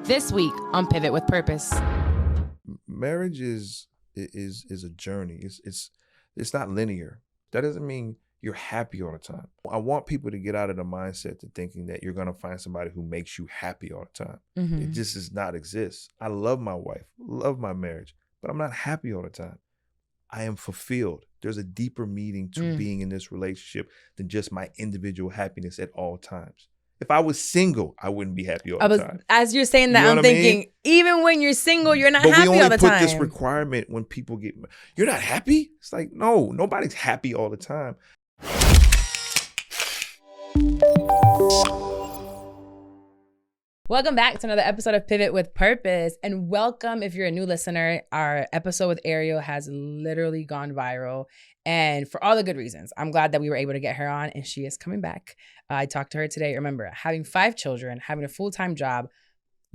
This week on Pivot with Purpose. Marriage is a journey. It's not linear. That doesn't mean you're happy all the time. I want people to get out of the mindset to thinking that you're gonna find somebody who makes you happy all the time. It just does not exist. I love my wife, love my marriage, but I'm not happy all the time. I am fulfilled. There's a deeper meaning to being in this relationship than just my individual happiness at all times. If I was single, I wouldn't be happy all the time. As you're saying that, I'm thinking, even when you're single, you're not happy all the time. But we only put this requirement when people get, you're not happy? It's like, no, nobody's happy all the time. Welcome back to another episode of Pivot with Purpose. And welcome if you're a new listener. Our episode with Ariel has literally gone viral. And for all the good reasons. I'm glad that we were able to get her on and she is coming back. I talked to her today. Remember, having 5 children, having a full-time job,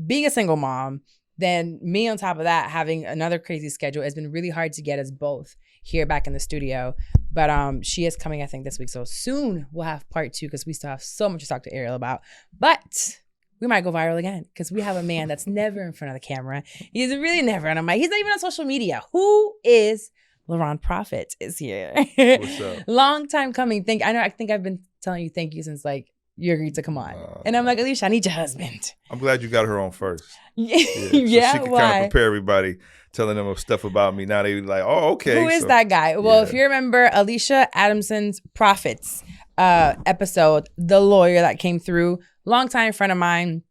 being a single mom, then me on top of that, having another crazy schedule. It's been really hard to get us both here back in the studio. But she is coming, I think, this week. So soon we'll have part 2 because we still have so much to talk to Ariel about. But we might go viral again because we have a man that's never in front of the camera. He's really never on a mic. He's not even on social media. Who is Laron Profit is here. What's up? Long time coming. I think I've been telling you thank you since like you agreed to come on. And I'm like, Alicia, I need your husband. I'm glad you got her on first. Yeah, so she can why? kind of prepare everybody, telling them stuff about me. Now they like, oh, okay. Who is that guy? Well, if you remember Alicia Adamson's Profits episode, the lawyer that came through, longtime friend of mine,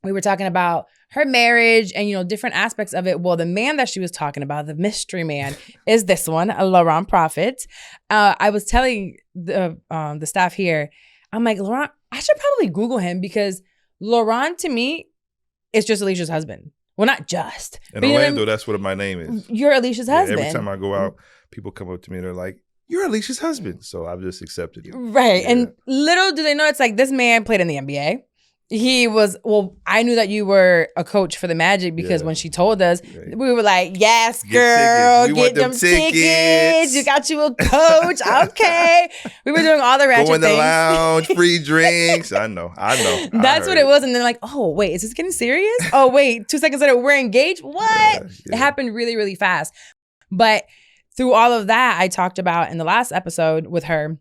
we were talking about her marriage and, different aspects of it. Well, the man that she was talking about, the mystery man, is this one, Laron Profit. I was telling the staff here, I'm like, Laron, I should probably Google him because Laron, to me, is just Alicia's husband. Well, not just. In Orlando, that's what my name is. You're Alicia's husband. Every time I go out, people come up to me and they're like, you're Alicia's husband. So I've just accepted it. Right. Yeah. And little do they know, it's like this man played in the NBA. I knew that you were a coach for the Magic because when she told us, we were like, yes, girl, get them tickets. You got you a coach. Okay. We were doing all the ratchet things. Go in the lounge, free drinks. I know. That's what it was. And then like, oh, wait, is this getting serious? Oh, wait, 2 seconds later, we're engaged? What? It happened really, really fast. But through all of that, I talked about in the last episode with her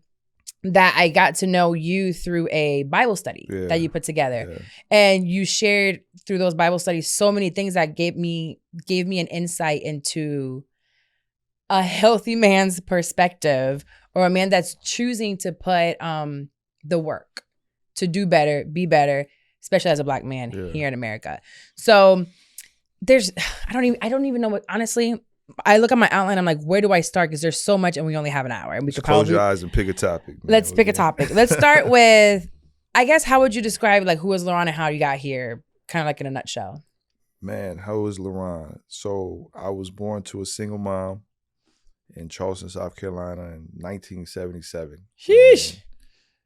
that I got to know you through a Bible study that you put together. Yeah. And you shared through those Bible studies so many things that gave me an insight into a healthy man's perspective, or a man that's choosing to put the work to do better, be better, especially as a Black man here in America. So I don't even know what, honestly, I look at my outline, I'm like, where do I start? Because there's so much and we only have an hour. And we could close your eyes and pick a topic. Let's pick a topic. Let's start with, I guess, how would you describe like who is Laron and how you got here? Kind of like in a nutshell. Man, how is Laron? So I was born to a single mom in Charleston, South Carolina in 1977. Sheesh.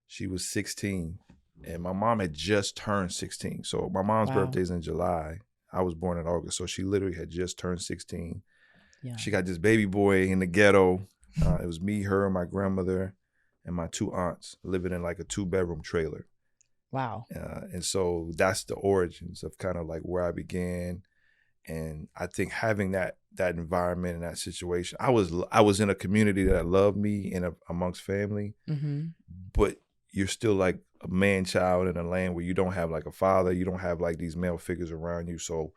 She was 16 and my mom had just turned 16. So my mom's birthday is in July. I was born in August. So she literally had just turned 16. Yeah. She got this baby boy in the ghetto. It was me, her, my grandmother, and my 2 aunts living in like a 2-bedroom trailer. Wow. And so that's the origins of kind of like where I began. And I think having that environment and that situation, I was in a community that loved me and amongst family, but you're still like a man child in a land where you don't have like a father, you don't have like these male figures around you. So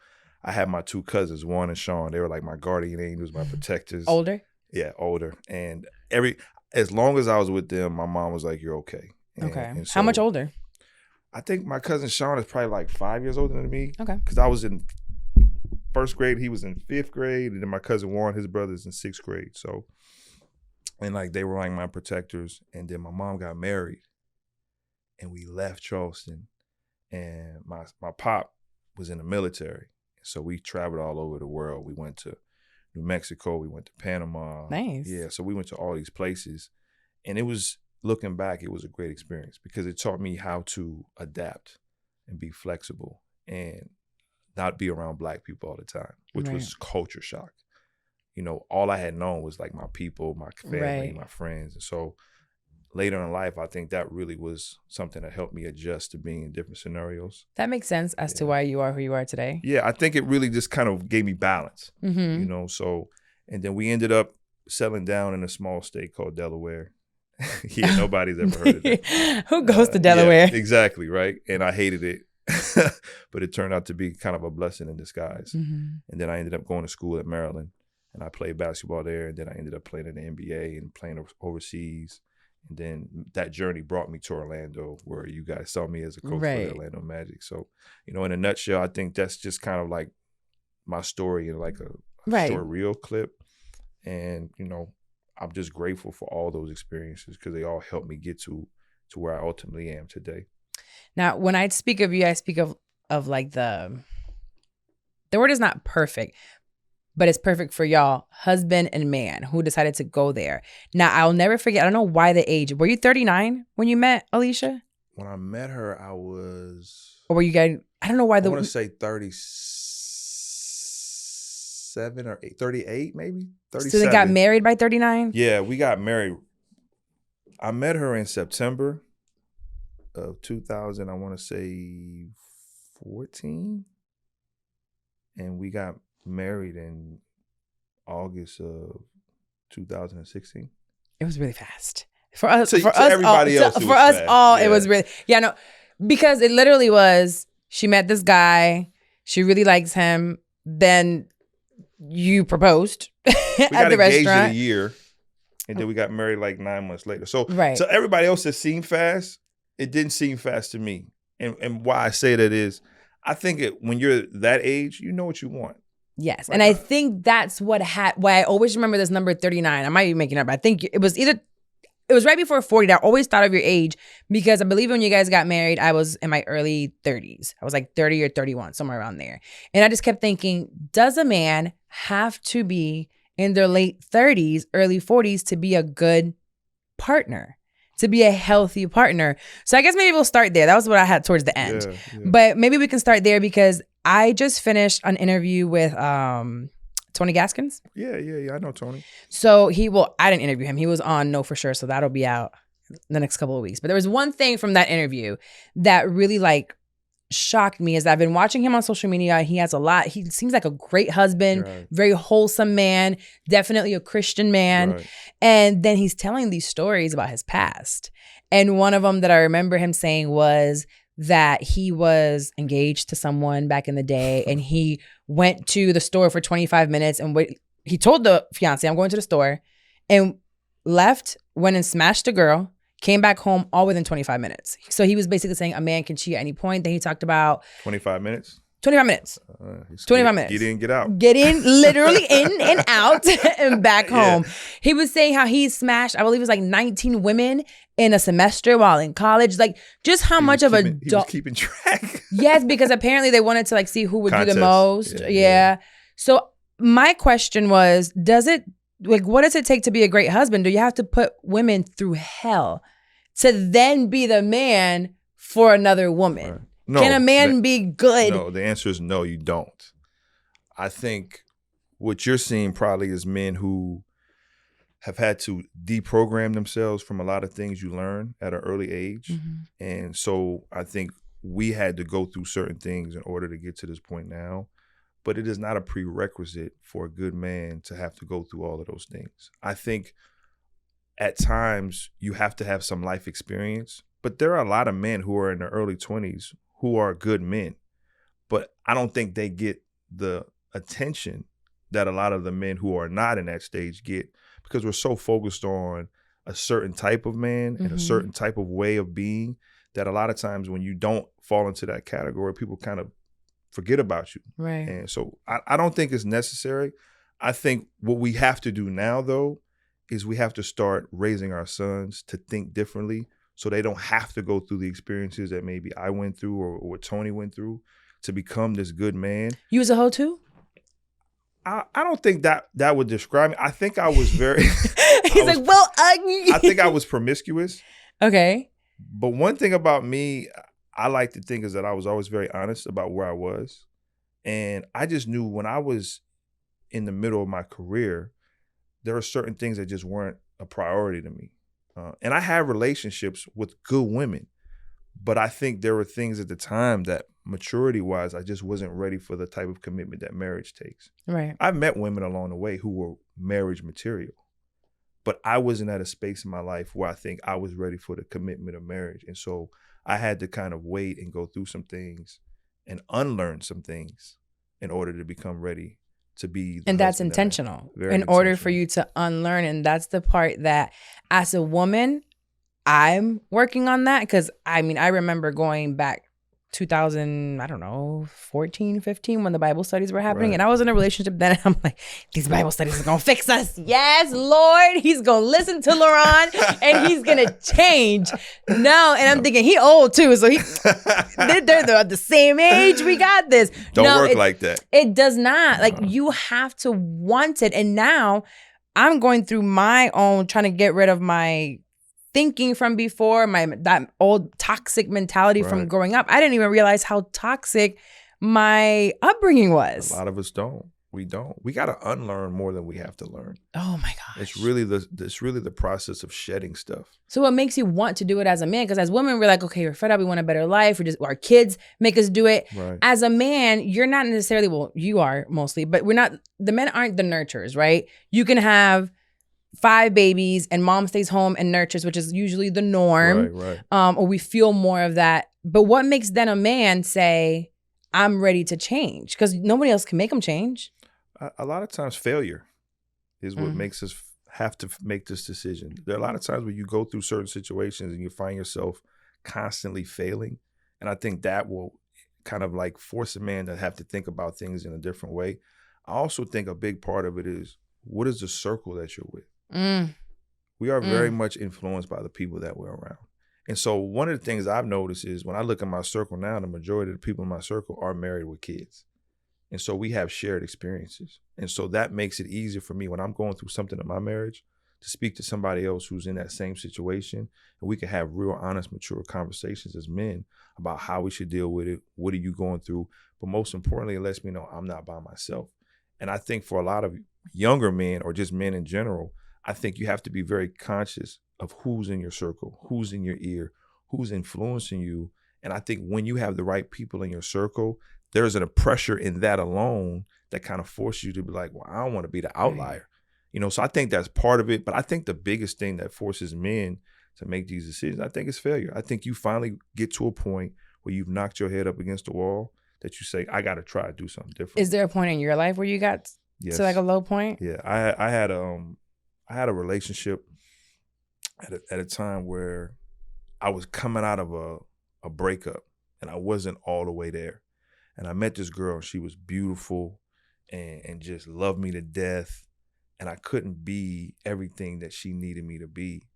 I had my 2 cousins, Juan and Sean. They were like my guardian angels, my protectors. Older? Yeah, older. And as long as I was with them, my mom was like, you're okay. And so, how much older? I think my cousin Sean is probably like 5 years older than me. Okay. Because I was in 1st grade, he was in 5th grade, and then my cousin Juan, his brother's in 6th grade. So, and like they were like my protectors. And then my mom got married, and we left Charleston, and my pop was in the military. So we traveled all over the world. We went to New Mexico. We went to Panama. Nice. Yeah, so we went to all these places. And it was, looking back, it was a great experience because it taught me how to adapt and be flexible and not be around Black people all the time, which was culture shock. All I had known was like my people, my family, my friends. And so later in life, I think that really was something that helped me adjust to being in different scenarios. That makes sense as to why you are who you are today. Yeah, I think it really just kind of gave me balance, you know. So, and then we ended up settling down in a small state called Delaware. Yeah, nobody's ever heard of that. Who goes to Delaware? Yeah, exactly, right? And I hated it. But it turned out to be kind of a blessing in disguise. And then I ended up going to school at Maryland, and I played basketball there. And then I ended up playing in the NBA and playing overseas. And then that journey brought me to Orlando, where you guys saw me as a coach for the Orlando Magic. So, you know, in a nutshell, I think that's just kind of like my story in like a short reel clip. And, you know, I'm just grateful for all those experiences because they all helped me get to where I ultimately am today. Now, when I speak of you, I speak of like the word is not perfect, but it's perfect for y'all, husband and man who decided to go there. Now, I'll never forget, I don't know why the age. Were you 39 when you met Alicia? When I met her, I was... Or were you guys, I don't know why I want to say 37 or 38 maybe? 37. So they got married by 39? Yeah, we got married. I met her in September of 2000, I want to say 14. And we got married in August of 2016. It was really fast. For us, It was really, because it literally was, she met this guy, she really likes him, then you proposed at the restaurant. We got engaged in a year, and then we got married like 9 months later. So, so everybody else, it seemed fast. It didn't seem fast to me. And why I say that is, I think when you're that age, you know what you want. Yes. Right. And I think that's why I always remember this number 39. I might be making it up. I think it was right before 40. I always thought of your age because I believe when you guys got married, I was in my early 30s. I was like 30 or 31, somewhere around there. And I just kept thinking, does a man have to be in their late 30s, early 40s to be a good partner? To be a healthy partner. So I guess maybe we'll start there. That was what I had towards the end. Yeah. But maybe we can start there because I just finished an interview with Tony Gaskins. Yeah. I know Tony. So I didn't interview him. He was on No For Sure. So that'll be out in the next couple of weeks. But there was one thing from that interview that really like shocked me is that I've been watching him on social media. He seems like a great husband, very wholesome man, definitely a Christian man. Right. And then he's telling these stories about his past. And one of them that I remember him saying was that he was engaged to someone back in the day and he went to the store for 25 minutes and he told the fiance, I'm going to the store, and left, went and smashed a girl, came back home all within 25 minutes. So he was basically saying a man can cheat at any point. Then he talked about 25 minutes. 25 minutes. 25 minutes. Get in, get out. Get in, literally in and out and back home. He was saying how he smashed, I believe it was like 19 women in a semester while in college. Like just how much of he was keeping track. Yes, because apparently they wanted to like see who would do the most. Yeah. So my question was, what does it take to be a great husband? Do you have to put women through hell to then be the man for another woman? Right. No, can a man be good? No, the answer is no, you don't. I think what you're seeing probably is men who have had to deprogram themselves from a lot of things you learn at an early age. Mm-hmm. And so I think we had to go through certain things in order to get to this point now. But it is not a prerequisite for a good man to have to go through all of those things. I think at times you have to have some life experience, but there are a lot of men who are in their early 20s who are good men, but I don't think they get the attention that a lot of the men who are not in that stage get because we're so focused on a certain type of man and a certain type of way of being that a lot of times when you don't fall into that category, people kind of forget about you. Right. And so I don't think it's necessary. I think what we have to do now, though, is we have to start raising our sons to think differently so they don't have to go through the experiences that maybe I went through or what Tony went through to become this good man. You was a hoe too? I don't think that would describe me. I think I was very... I think I was promiscuous. Okay. But one thing about me, I like to think is that I was always very honest about where I was. And I just knew when I was in the middle of my career, there were certain things that just weren't a priority to me. And I had relationships with good women, but I think there were things at the time that maturity-wise, I just wasn't ready for the type of commitment that marriage takes. Right. I've met women along the way who were marriage material, but I wasn't at a space in my life where I think I was ready for the commitment of marriage. And so I had to kind of wait and go through some things and unlearn some things in order to become ready to be. And that's intentional. In order for you to unlearn. And that's the part that as a woman, I'm working on that. Because I mean, I remember going back 2000, I don't know, 14, 15, when the Bible studies were happening. Right. And I was in a relationship then. And I'm like, these Bible studies are going to fix us. Yes, Lord. He's going to listen to Laron and he's going to change. No. And I'm thinking, he old too. So they're the same age. We got this. Don't work like that. It does not. Like, you have to want it. And now I'm going through my own, trying to get rid of my thinking from before, that old toxic mentality from growing up. I didn't even realize how toxic my upbringing was. A lot of us don't. We don't. We got to unlearn more than we have to learn. Oh my gosh. It's really the process of shedding stuff. So what makes you want to do it as a man? Because as women, we're like, okay, we're fed up. We want a better life. Our kids make us do it. Right. As a man, you're not necessarily, well, you are mostly, but the men aren't the nurturers, right? You can have 5 babies and mom stays home and nurtures, which is usually the norm. Right. Or we feel more of that. But what makes then a man say, I'm ready to change? Because nobody else can make them change. A lot of times failure is what makes us have to make this decision. There are a lot of times where you go through certain situations and you find yourself constantly failing. And I think that will kind of like force a man to have to think about things in a different way. I also think a big part of it is, what is the circle that you're with? We are very much influenced by the people that we're around. And so one of the things I've noticed is when I look at my circle now, the majority of the people in my circle are married with kids. And so we have shared experiences. And so that makes it easier for me when I'm going through something in my marriage to speak to somebody else who's in that same situation. And we can have real, honest, mature conversations as men about how we should deal with it. What are you going through? But most importantly, it lets me know I'm not by myself. And I think for a lot of younger men or just men in general, I think you have to be very conscious of who's in your circle, who's in your ear, who's influencing you. And I think when you have the right people in your circle, there's a pressure in that alone that kind of forces you to be like, well, I don't want to be the outlier. You know, so I think that's part of it. But I think the biggest thing that forces men to make these decisions, I think, is failure. I think you finally get to a point where you've knocked your head up against the wall that you say, I got to try to do something different. Is there a point in your life where you got to like a low point? Yeah, I had a relationship at a time where I was coming out of a breakup and I wasn't all the way there. And I met this girl, she was beautiful and just loved me to death. And I couldn't be everything that she needed me to be.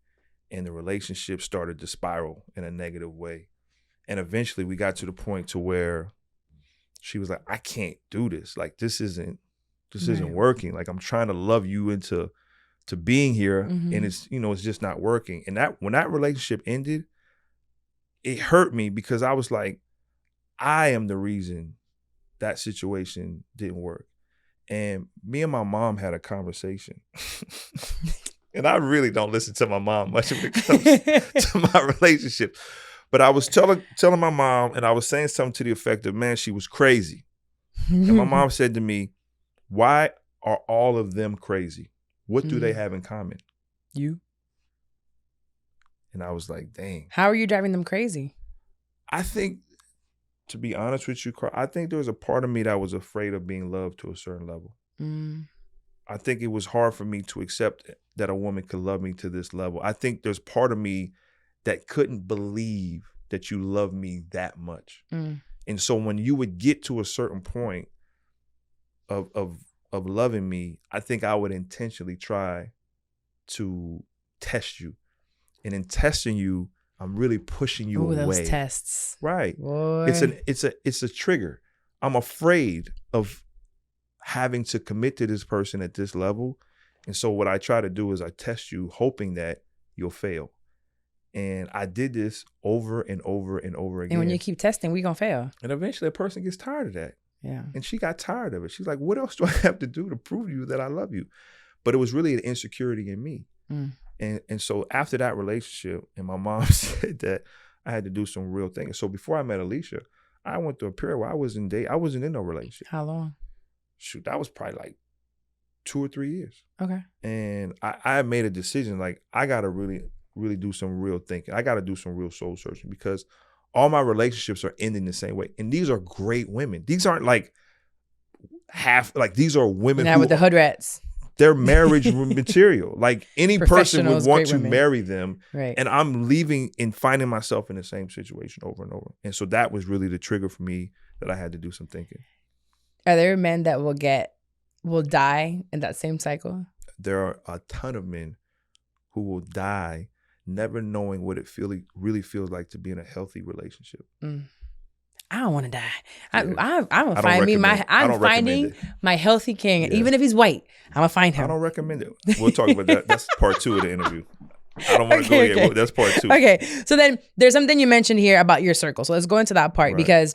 And the relationship started to spiral in a negative way. And eventually we got to the point to where she was like, I can't do this. Like, this isn't working. Like, I'm trying to love you into being here, and it's just not working. And when that relationship ended, it hurt me because I was like, I am the reason that situation didn't work. And me and my mom had a conversation. And I really don't listen to my mom much when it comes to my relationship. But I was telling my mom, and I was saying something to the effect of, man, she was crazy. And my mom said to me, why are all of them crazy? What do they have in common? You. And I was like, dang. How are you driving them crazy? I think, to be honest with you, Carl, I think there was a part of me that was afraid of being loved to a certain level. I think it was hard for me to accept that a woman could love me to this level. I think there's part of me that couldn't believe that you love me that much. And so when you would get to a certain point of loving me, I think I would intentionally try to test you. And in testing you, I'm really pushing you away. Those tests. Right. Boy. It's a trigger. I'm afraid of having to commit to this person at this level. And so what I try to do is I test you hoping that you'll fail. And I did this over and over and over again. And when you keep testing, we gonna fail. And eventually a person gets tired of that. Yeah. And she got tired of it. She's like, what else do I have to do to prove to you that I love you? But it was really an insecurity in me. And so after that relationship, and my mom said that I had to do some real things. So before I met Alicia, I went through a period where I wasn't in no relationship. How long? Shoot, that was probably like 2 or 3 years. Okay. And I made a decision, like, I got to really do some real thinking. I got to do some real soul searching, because all my relationships are ending the same way. And these are great women. These aren't like these are women Now with the hood rats. They're marriage material. Like, any person would want to marry them. Right. And I'm leaving and finding myself in the same situation over and over. And so that was really the trigger for me, that I had to do some thinking. Are there men that will die in that same cycle? There are a ton of men who will die never knowing what it really feels like to be in a healthy relationship. I don't want to die. Yeah. I'm gonna find me I'm finding my healthy king. Yeah. Even if he's white, I'm gonna find him. I don't recommend it. We'll talk about that. That's part 2 of the interview. I don't want to go yet. That's part 2. Okay. So then there's something you mentioned here about your circle. So let's go into that part, because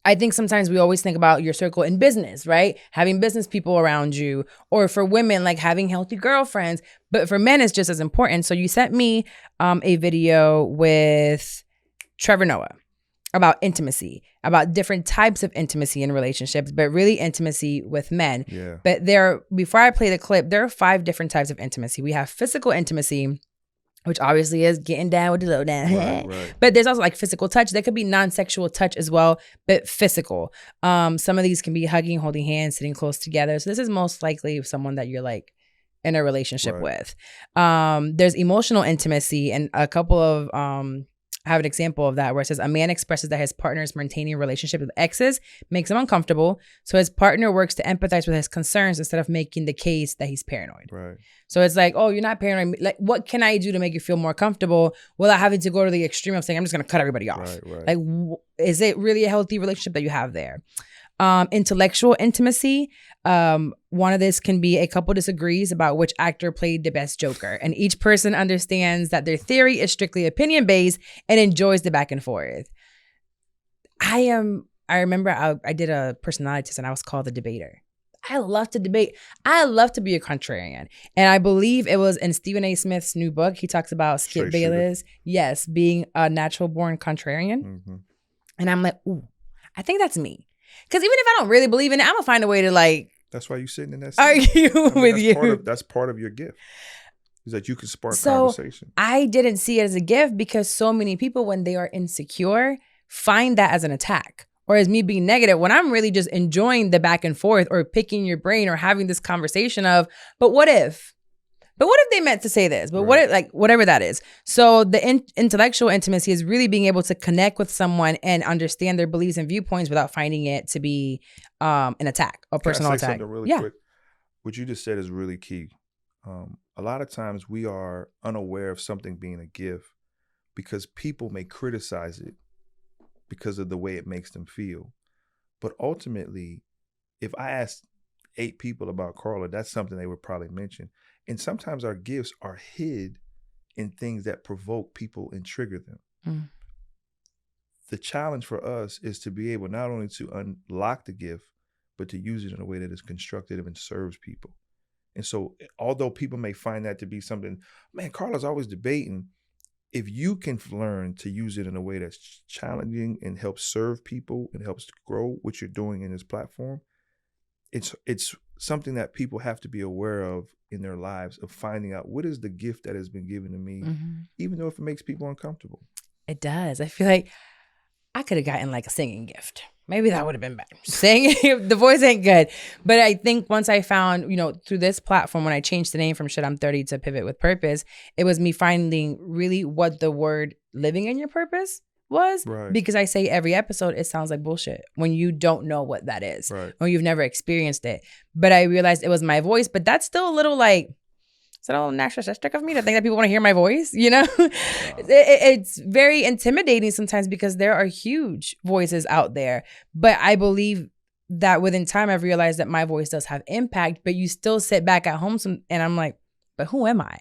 I think sometimes we always think about your circle in business, right? Having business people around you, or for women, like having healthy girlfriends. But for men, it's just as important. So you sent me a video with Trevor Noah about intimacy, about different types of intimacy in relationships, but really intimacy with men. Yeah. But before I play the clip, there are 5 different types of intimacy. We have physical intimacy, which obviously is getting down with the low down. Right. But there's also like physical touch. There could be non-sexual touch as well, but physical. Some of these can be hugging, holding hands, sitting close together. So this is most likely someone that you're like in a relationship with. There's emotional intimacy, and a couple of I have an example of that where it says a man expresses that his partner is maintaining a relationship with exes, makes him uncomfortable. So his partner works to empathize with his concerns instead of making the case that he's paranoid. Right. So it's like, oh, you're not paranoid. Like, what can I do to make you feel more comfortable without having to go to the extreme of saying, I'm just going to cut everybody off. Right. Like, is it really a healthy relationship that you have there? Intellectual intimacy. One of this can be a couple disagrees about which actor played the best Joker, and each person understands that their theory is strictly opinion based and enjoys the back and forth. I remember I did a personality test and I was called the debater. I love to debate. I love to be a contrarian. And I believe it was in Stephen A. Smith's new book. He talks about Skip Bayless, being a natural born contrarian. Mm-hmm. And I'm like, ooh, I think that's me. Because even if I don't really believe in it, I'm going to find a way to like. That's why you're sitting in that seat. Argue with you. That's part of your gift. Is that you can spark conversation. I didn't see it as a gift because so many people, when they are insecure, find that as an attack or as me being negative, when I'm really just enjoying the back and forth or picking your brain or having this conversation of, but what if? But what if they meant to say this? But what if, like, whatever that is. So the intellectual intimacy is really being able to connect with someone and understand their beliefs and viewpoints without finding it to be an attack, a personal attack. Something really quick? What you just said is really key. A lot of times we are unaware of something being a gift because people may criticize it because of the way it makes them feel. But ultimately, if I asked 8 people about Carla, that's something they would probably mention. And sometimes our gifts are hid in things that provoke people and trigger them. Mm. The challenge for us is to be able not only to unlock the gift, but to use it in a way that is constructive and serves people. And so although people may find that to be something, man, Carla's always debating. If you can learn to use it in a way that's challenging and helps serve people and helps grow what you're doing in this platform, it's something that people have to be aware of in their lives, of finding out what is the gift that has been given to me, even though if it makes people uncomfortable. It does. I feel like I could have gotten like a singing gift. Maybe that would have been better. Singing, the voice ain't good. But I think once I found, through this platform, when I changed the name from Shit I'm 30 to Pivot with Purpose, it was me finding really what the word living in your purpose was. Right. Because I say every episode, it sounds like bullshit when you don't know what that is, right, or you've never experienced it. But I realized it was my voice, but that's still a little like, is that a little narcissistic of me to think that people want to hear my voice? It's very intimidating sometimes because there are huge voices out there. But I believe that within time, I've realized that my voice does have impact, but you still sit back at home and I'm like, but who am I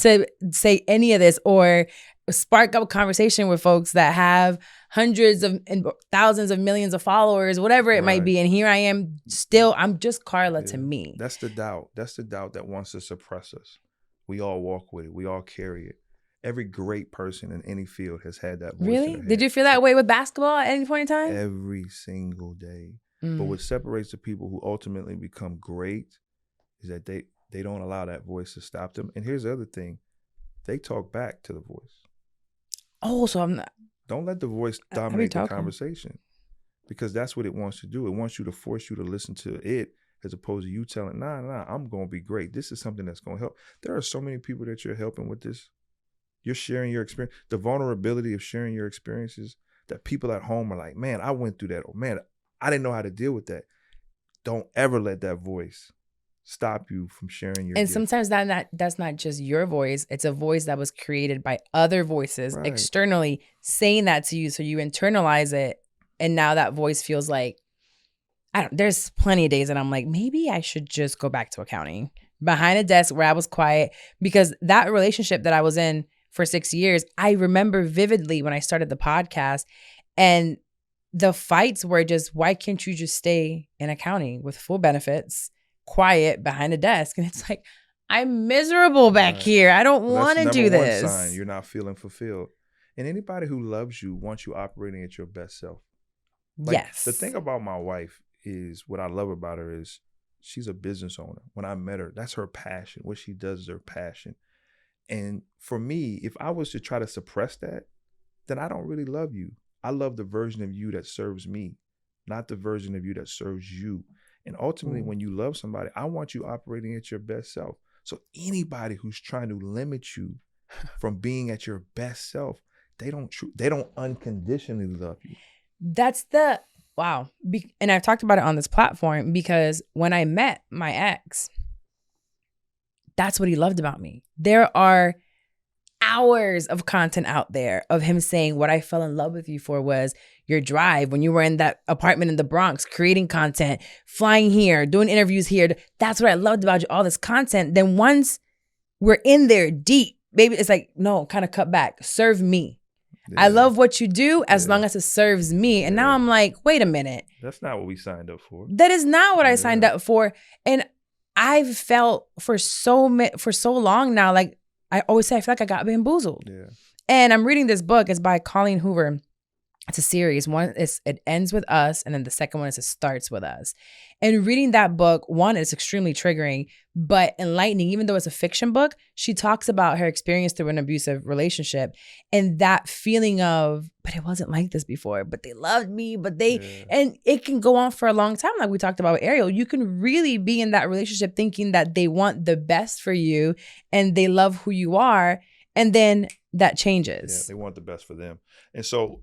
to say any of this or spark up a conversation with folks that have hundreds of and thousands of millions of followers, whatever it might be. And here I am still, I'm just Carla to me. That's the doubt. That's the doubt that wants to suppress us. We all walk with it. We all carry it. Every great person in any field has had that voice in Really? their head. Did you feel that way with basketball at any point in time? Every single day. But what separates the people who ultimately become great is that they don't allow that voice to stop them. And here's the other thing. They talk back to the voice. Oh, so I'm not. Don't let the voice dominate the conversation, because that's what it wants to do. It wants you to force you to listen to it as opposed to you telling, nah, I'm going to be great. This is something that's going to help. There are so many people that you're helping with this. You're sharing your experience. The vulnerability of sharing your experiences that people at home are like, man, I went through that. Or man, I didn't know how to deal with that. Don't ever let that voice stop you from sharing your And gift. sometimes that's not just your voice. It's a voice that was created by other voices externally saying that to you. So you internalize it. And now that voice feels like, there's plenty of days that I'm like, maybe I should just go back to accounting behind a desk where I was quiet, because that relationship that I was in for 6 years, I remember vividly when I started the podcast, and the fights were just, why can't you just stay in accounting with full benefits, quiet behind a desk? And it's like, I'm miserable back here. I don't want to do this. That's number one sign you're not feeling fulfilled. And anybody who loves you wants you operating at your best self. Yes. The thing about my wife is, what I love about her is she's a business owner. When I met her, that's her passion. What she does is her passion. And for me, if I was to try to suppress that, then I don't really love you. I love the version of you that serves me, not the version of you that serves you. And ultimately, when you love somebody, I want you operating at your best self. So anybody who's trying to limit you from being at your best self, they don't unconditionally love you. That's the, wow. And I've talked about it on this platform, because when I met my ex, that's what he loved about me. There are hours of content out there of him saying, what I fell in love with you for was your drive when you were in that apartment in the Bronx, creating content, flying here, doing interviews here. That's what I loved about you, all this content. Then once we're in there deep, baby, it's like, no, kind of cut back. Serve me. Yeah. I love what you do as long as it serves me. And now I'm like, wait a minute. That's not what we signed up for. That is not what I signed up for. And I've felt for so long now, like I always say, I feel like I got bamboozled. Yeah. And I'm reading this book. It's by Colleen Hoover. It's a series. One is It Ends With Us, and then the second one is It Starts With Us. And reading that book, one, it's extremely triggering, but enlightening. Even though it's a fiction book, she talks about her experience through an abusive relationship and that feeling of, but it wasn't like this before, but they loved me, but and it can go on for a long time. Like we talked about with Ariel, you can really be in that relationship thinking that they want the best for you and they love who you are. And then that changes. Yeah, they want the best for them. And so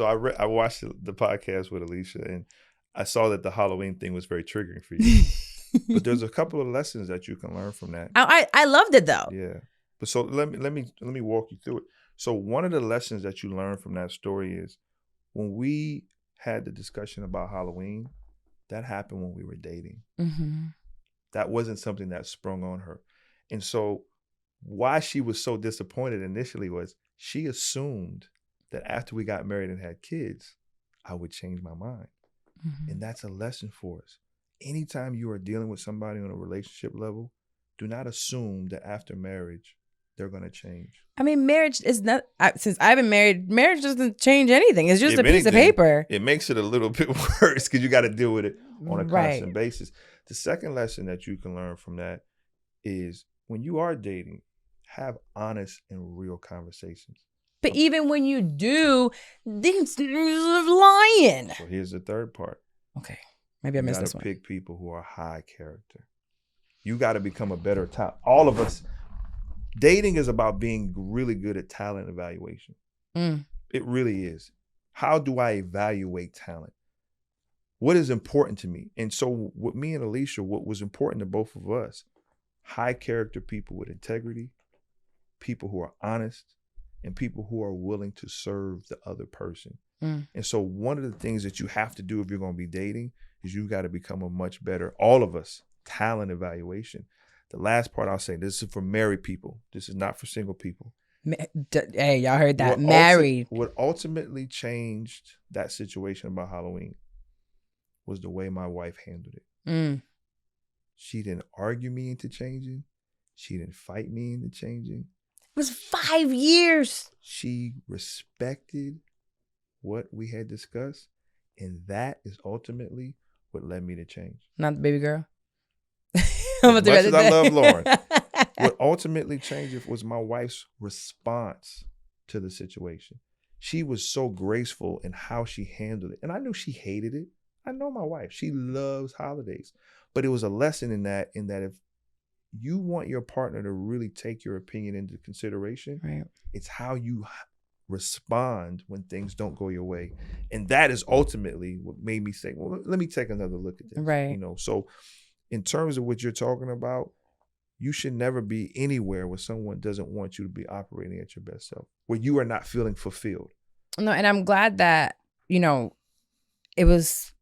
I watched the podcast with Alicia, and I saw that the Halloween thing was very triggering for you. But there's a couple of lessons that you can learn from that. I loved it though. Yeah. But so let me walk you through it. So one of the lessons that you learn from that story is, when we had the discussion about Halloween, that happened when we were dating. Mm-hmm. That wasn't something that sprung on her. And so why she was so disappointed initially was she assumed that after we got married and had kids, I would change my mind. Mm-hmm. And that's a lesson for us. Anytime you are dealing with somebody on a relationship level, do not assume that after marriage, they're going to change. I mean, marriage is not, since I've been married, marriage doesn't change anything. It's just a piece of paper. It makes it a little bit worse because you got to deal with it on a constant basis. The second lesson that you can learn from that is, when you are dating, have honest and real conversations. But even when you do, things are lying. So here's the third part. Okay. Maybe I missed this one. You got to pick people who are high character. You got to become a better talent. All of us, dating is about being really good at talent evaluation. It really is. How do I evaluate talent? What is important to me? And so with me and Alicia, what was important to both of us, high character people with integrity, people who are honest, and people who are willing to serve the other person. And so one of the things that you have to do if you're going to be dating is you got to become a much better, all of us, talent evaluation. The last part I'll say, this is for married people. This is not for single people. Hey, y'all heard that. Married. What ultimately changed that situation about Halloween was the way my wife handled it. She didn't argue me into changing. She didn't fight me into changing. It was 5 years. She respected what we had discussed, and that is ultimately what led me to change. Not the baby girl. As much as I love Lauren, what ultimately changed it was my wife's response to the situation. She was so graceful in how she handled it. And I knew she hated it. I know my wife. She loves holidays. But it was a lesson in that if you want your partner to really take your opinion into consideration, right, it's how you respond when things don't go your way. And that is ultimately what made me say, well, let me take another look at this. Right. You know, so in terms of what you're talking about, you should never be anywhere where someone doesn't want you to be operating at your best self, where you are not feeling fulfilled. No, and I'm glad that, you know, it was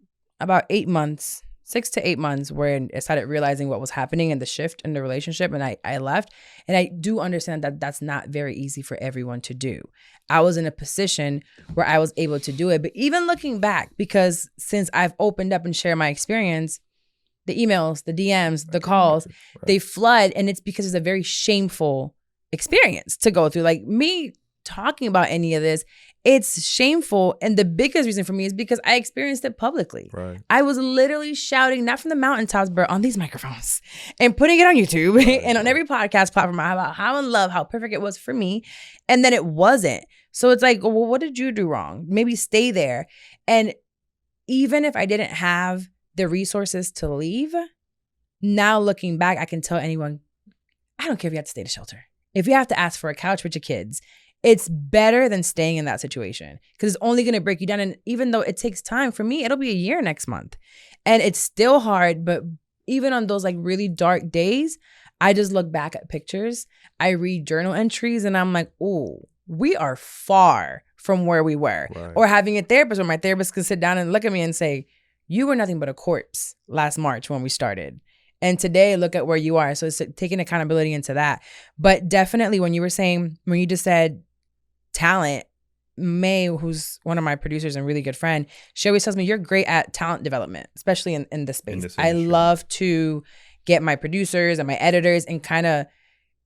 about 8 months, 6 to 8 months where I started realizing what was happening and the shift in the relationship, and I left. And I do understand that that's not very easy for everyone to do. I was in a position where I was able to do it. But even looking back, because since I've opened up and shared my experience, the emails, the DMs, the calls, right, they flood. And it's because it's a very shameful experience to go through. Like me talking about any of this, it's shameful. And the biggest reason for me is because I experienced it publicly. Right. I was literally shouting, not from the mountaintops, but on these microphones and putting it on YouTube right, and on every podcast platform about how in love, how perfect it was for me. And then it wasn't. So it's like, well, what did you do wrong? Maybe stay there. And even if I didn't have the resources to leave, now looking back, I can tell anyone, I don't care if you have to stay at a shelter. If you have to ask for a couch with your kids, it's better than staying in that situation because it's only going to break you down. And even though it takes time, for me, it'll be a year next month. And it's still hard, but even on those like really dark days, I just look back at pictures, I read journal entries, and I'm like, oh, we are far from where we were. Right. Or having a therapist where my therapist could sit down and look at me and say, you were nothing but a corpse last March when we started. And today, look at where you are. So it's taking accountability into that. But definitely when you just said talent, May, who's one of my producers and really good friend, she always tells me, you're great at talent development, especially in this space. I love to get my producers and my editors and kind of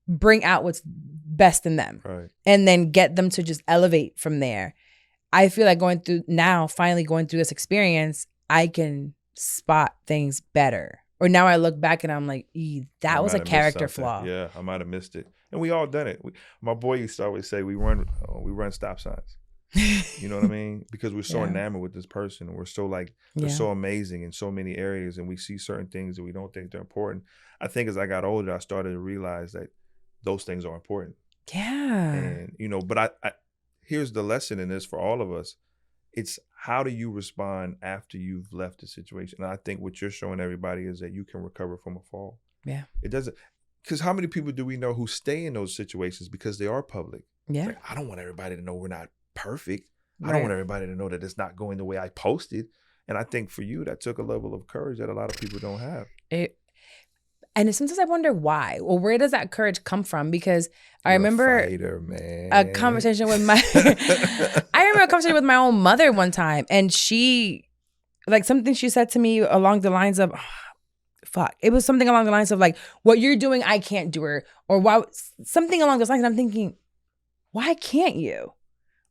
bring out what's best in them. Right. And then get them to just elevate from there. I feel like finally going through this experience, I can spot things better. Or now I look back and I'm like, that was a character flaw. Yeah, I might have missed it. And we all done it. My boy used to always say, we run stop signs. You know what I mean? Because we're so enamored with this person. And we're so they're so amazing in so many areas. And we see certain things that we don't think they're important. I think as I got older, I started to realize that those things are important. Yeah. And, but I here's the lesson in this for all of us. It's how do you respond after you've left the situation? And I think what you're showing everybody is that you can recover from a fall. Yeah. It doesn't, because how many people do we know who stay in those situations because they are public? Yeah. Like, I don't want everybody to know we're not perfect. Right. I don't want everybody to know that it's not going the way I posted. And I think for you, that took a level of courage that a lot of people don't have. And sometimes I wonder why. Well, where does that courage come from? Because I You're remember a fighter, man. a conversation with my own mother one time, and she, something she said to me along the lines of, it was something along the lines of what you're doing, I can't do it, or why, something along those lines. And I'm thinking, why can't you?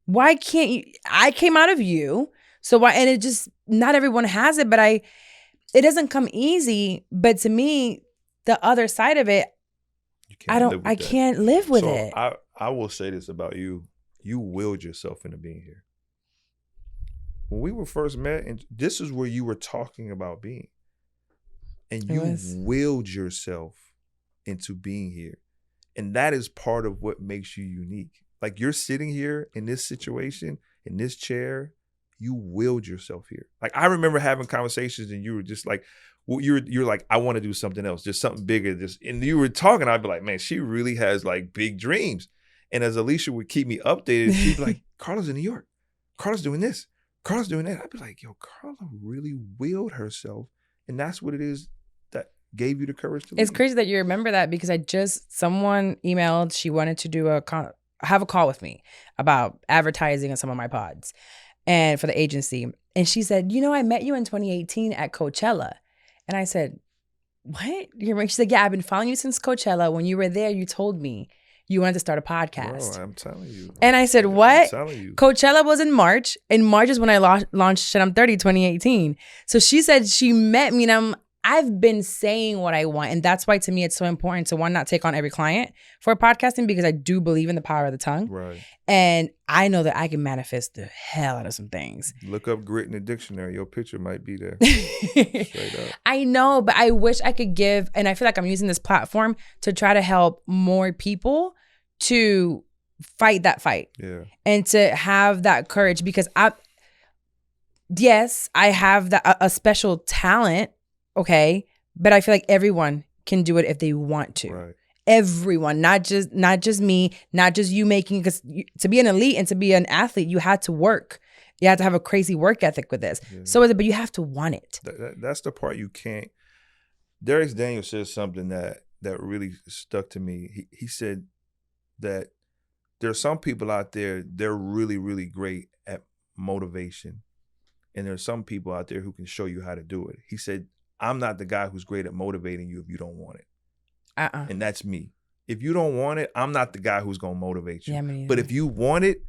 Why can't you? I came out of you, so why? And it just, not everyone has it, but it doesn't come easy. But to me, the other side of it, I can't live with it. I will say this about you. You willed yourself into being here. When we were first met, and this is where you were talking about being. And you willed yourself into being here. And that is part of what makes you unique. Like, you're sitting here in this situation, in this chair, you willed yourself here. Like, I remember having conversations and you were just like, well, you're like, I want to do something else, just something bigger. And you were talking, I'd be like, man, she really has big dreams. And as Alicia would keep me updated, she'd be like, Carla's in New York. Carla's doing this. Carla's doing that. I'd be like, yo, Carla really willed herself. And that's what it is that gave you the courage to leave. It's crazy that you remember that, because someone emailed, she wanted to have a call with me about advertising on some of my pods and for the agency. And she said, I met you in 2018 at Coachella. And I said, what? She's like, yeah, I've been following you since Coachella. When you were there, you told me you wanted to start a podcast. Bro, I'm telling you. And I said, what? I'm telling you. Coachella was in March. In March is when I launched Shit I'm 30 2018. So she said she met me, and I've been saying what I want. And that's why, to me, it's so important to, one, not take on every client for podcasting, because I do believe in the power of the tongue. Right. And I know that I can manifest the hell out of some things. Look up grit in the dictionary. Your picture might be there. Straight up. I know, but I wish I could give, and I feel like I'm using this platform to try to help more people to fight that fight. Yeah. And to have that courage, because I have a special talent. Okay. But I feel like everyone can do it if they want to. Right. Everyone, not just me, not just you making, because to be an elite and to be an athlete, you had to work. You had to have a crazy work ethic with this. Yeah. So is it, but you have to want it. That's the part you can't. Darius Daniels says something that really stuck to me. He said that there are some people out there, they're really, really great at motivation. And there are some people out there who can show you how to do it. He said, I'm not the guy who's great at motivating you if you don't want it. And that's me. If you don't want it, I'm not the guy who's going to motivate you. Yeah, but if you want it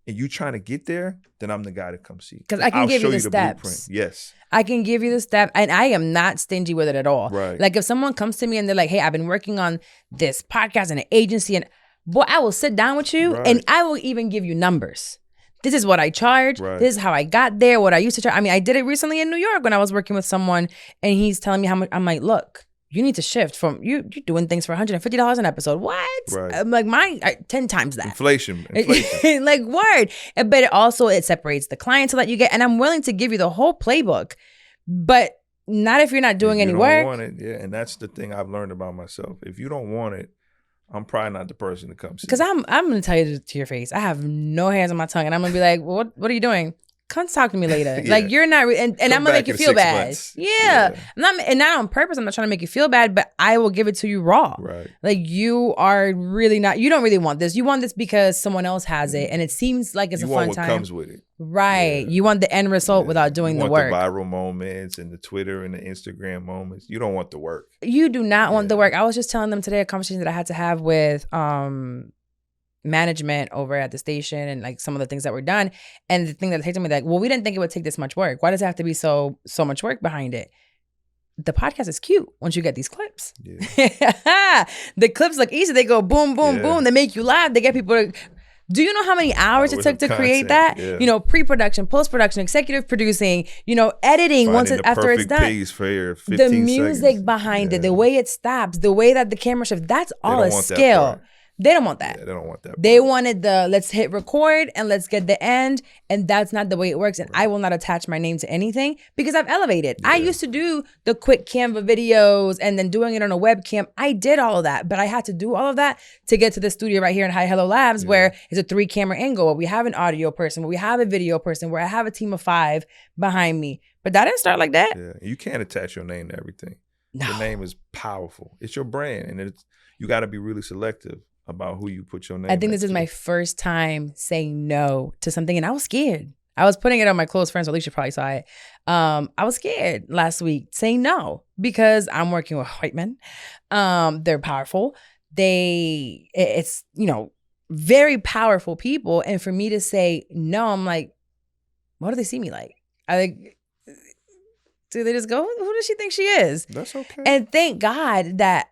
and you trying to get there, then I'm the guy to come see. Because I can give you the steps. Blueprint. Yes. I can give you the step, and I am not stingy with it at all. Right. Like if someone comes to me and they're like, hey, I've been working on this podcast and an agency, and boy, I will sit down with you and I will even give you numbers. This is what I charge. Right. This is how I got there, what I used to charge. I mean, I did it recently in New York when I was working with someone, and he's telling me how much. I'm like, look, you need to shift from you're doing things for $150 an episode. What? Right. I'm like, mine 10 times that. Inflation. Like, word. But it separates the clientele that you get, and I'm willing to give you the whole playbook, but not if you're not doing any work. Want it, yeah, and that's the thing I've learned about myself. If you don't want it, I'm probably not the person to come see. Because I'm going to tell you to your face, I have no hairs on my tongue, and I'm going to be like, well, what are you doing? Come talk to me later. Yeah. Like, you're not, and I'm going to make you feel bad. Yeah. Not on purpose. I'm not trying to make you feel bad, but I will give it to you raw. Right. Like, you are really not, you don't really want this. You want this because someone else has it, and it seems like it's a fun time. You want what comes with it. Right. Yeah. You want the end result without doing the work. You want the viral moments and the Twitter and the Instagram moments. You don't want the work. You do not want the work. I was just telling them today a conversation that I had to have with management over at the station, and like some of the things that were done. And the thing that they told me, like, well, we didn't think it would take this much work. Why does it have to be so much work behind it? The podcast is cute once you get these clips. Yeah. The clips look easy. They go boom, boom, boom. They make you laugh. They get people to... Do you know how many hours it took to create that? Yeah. You know, pre-production, post-production, executive producing, editing once after it's done. Piece for your 15 the music seconds. Behind it, the way it stops, the way that the camera shifts, that's all a skill. They don't want that. Yeah, they don't want that. They wanted the let's hit record and let's get the end. And that's not the way it works. And I will not attach my name to anything because I've elevated. Yeah. I used to do the quick Canva videos and then doing it on a webcam. I did all of that, but I had to do all of that to get to the studio right here in Hi Hello Labs, where it's a 3-camera angle, where we have an audio person, where we have a video person, where I have a team of 5 behind me. But that didn't start like that. Yeah, you can't attach your name to everything. No. Your name is powerful. It's your brand, and you got to be really selective about who you put your name. I think this is my first time saying no to something, and I was scared. I was putting it on my close friends. Alicia probably saw it. I was scared last week saying no because I'm working with white men. They're powerful. It's very powerful people, and for me to say no, I'm like, what do they see me like? Do they just go, who does she think she is? That's okay. And thank God that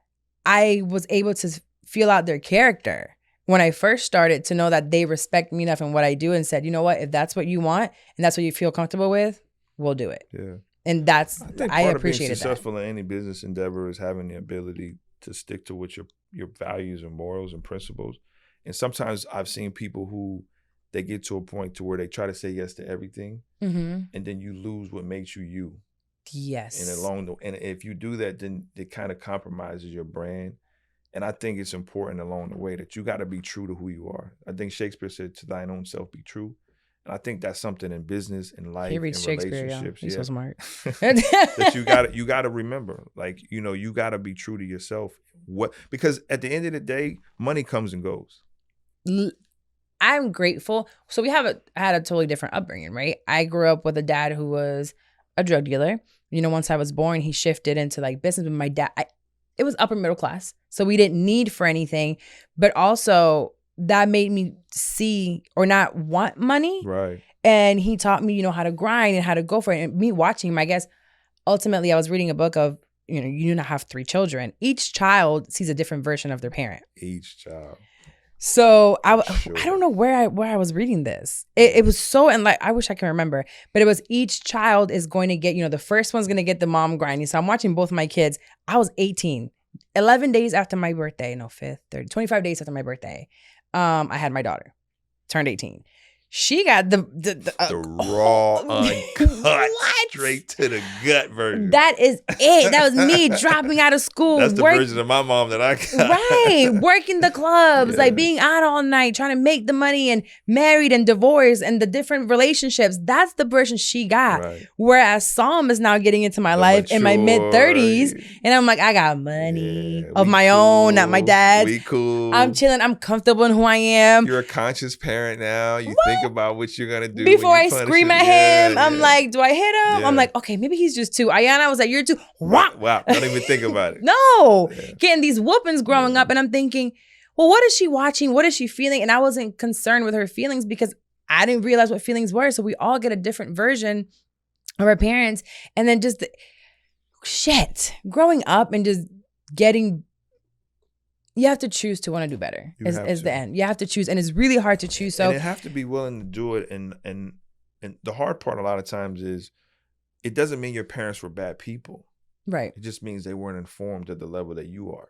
I was able to feel out their character when I first started, to know that they respect me enough in what I do and said, you know what, if that's what you want and that's what you feel comfortable with, we'll do it. Yeah. And I appreciated that. Part of being successful in any business endeavor is having the ability to stick to what your values and morals and principles. And sometimes I've seen people who they get to a point to where they try to say yes to everything, and then you lose what makes you you. Yes. And if you do that, then it kind of compromises your brand. And I think it's important along the way that you got to be true to who you are. I think Shakespeare said, "To thine own self be true." And I think that's something in business and life and relationships. He's so smart. That you got to remember, like, you got to be true to yourself. Because at the end of the day, money comes and goes. I'm grateful. So I had a totally different upbringing, right? I grew up with a dad who was a drug dealer. You know, once I was born, he shifted into like business with my dad. It was upper middle class. So we didn't need for anything. But also that made me see or not want money. Right. And he taught me, you know, how to grind and how to go for it. And me watching him, I guess, ultimately I was reading a book of, you know, you do not have 3 children. Each child sees a different version of their parent. Each child. So I Sure. don't know where I was reading this. It was so, and like, I wish I can remember, but it was each child is going to get, you know, the first one's going to get the mom grinding. So I'm watching both my kids. I was 18, 11 days after my birthday, no, 5th, 30, 25 days after my birthday. I had my daughter, turned 18. She got the raw, uncut, straight to the gut version. That is it. That was me dropping out of school. That's the version of my mom that I got. Right. Working the clubs, like being out all night, trying to make the money and married and divorced and the different relationships. That's the version she got. Right. Whereas Psalm is now getting into my life in my mid-30s. And I'm like, I got money of my own, not my dad's. We cool. I'm chilling. I'm comfortable in who I am. You're a conscious parent now. You think about what you're gonna do before I scream at him. I'm like, do I hit him? Yeah. I'm like, okay, maybe he's just 2. Ayana was like, you're 2. Wow. Don't even think about it. No. Getting these whoopings growing up, and I'm thinking, well, what is she watching? What is she feeling? And I wasn't concerned with her feelings because I didn't realize what feelings were. So we all get a different version of our parents. And then just growing up and just getting. You have to choose to want to do better is the end. You have to choose. And it's really hard to choose. So and you have to be willing to do it. And the hard part a lot of times is it doesn't mean your parents were bad people. Right. It just means they weren't informed at the level that you are.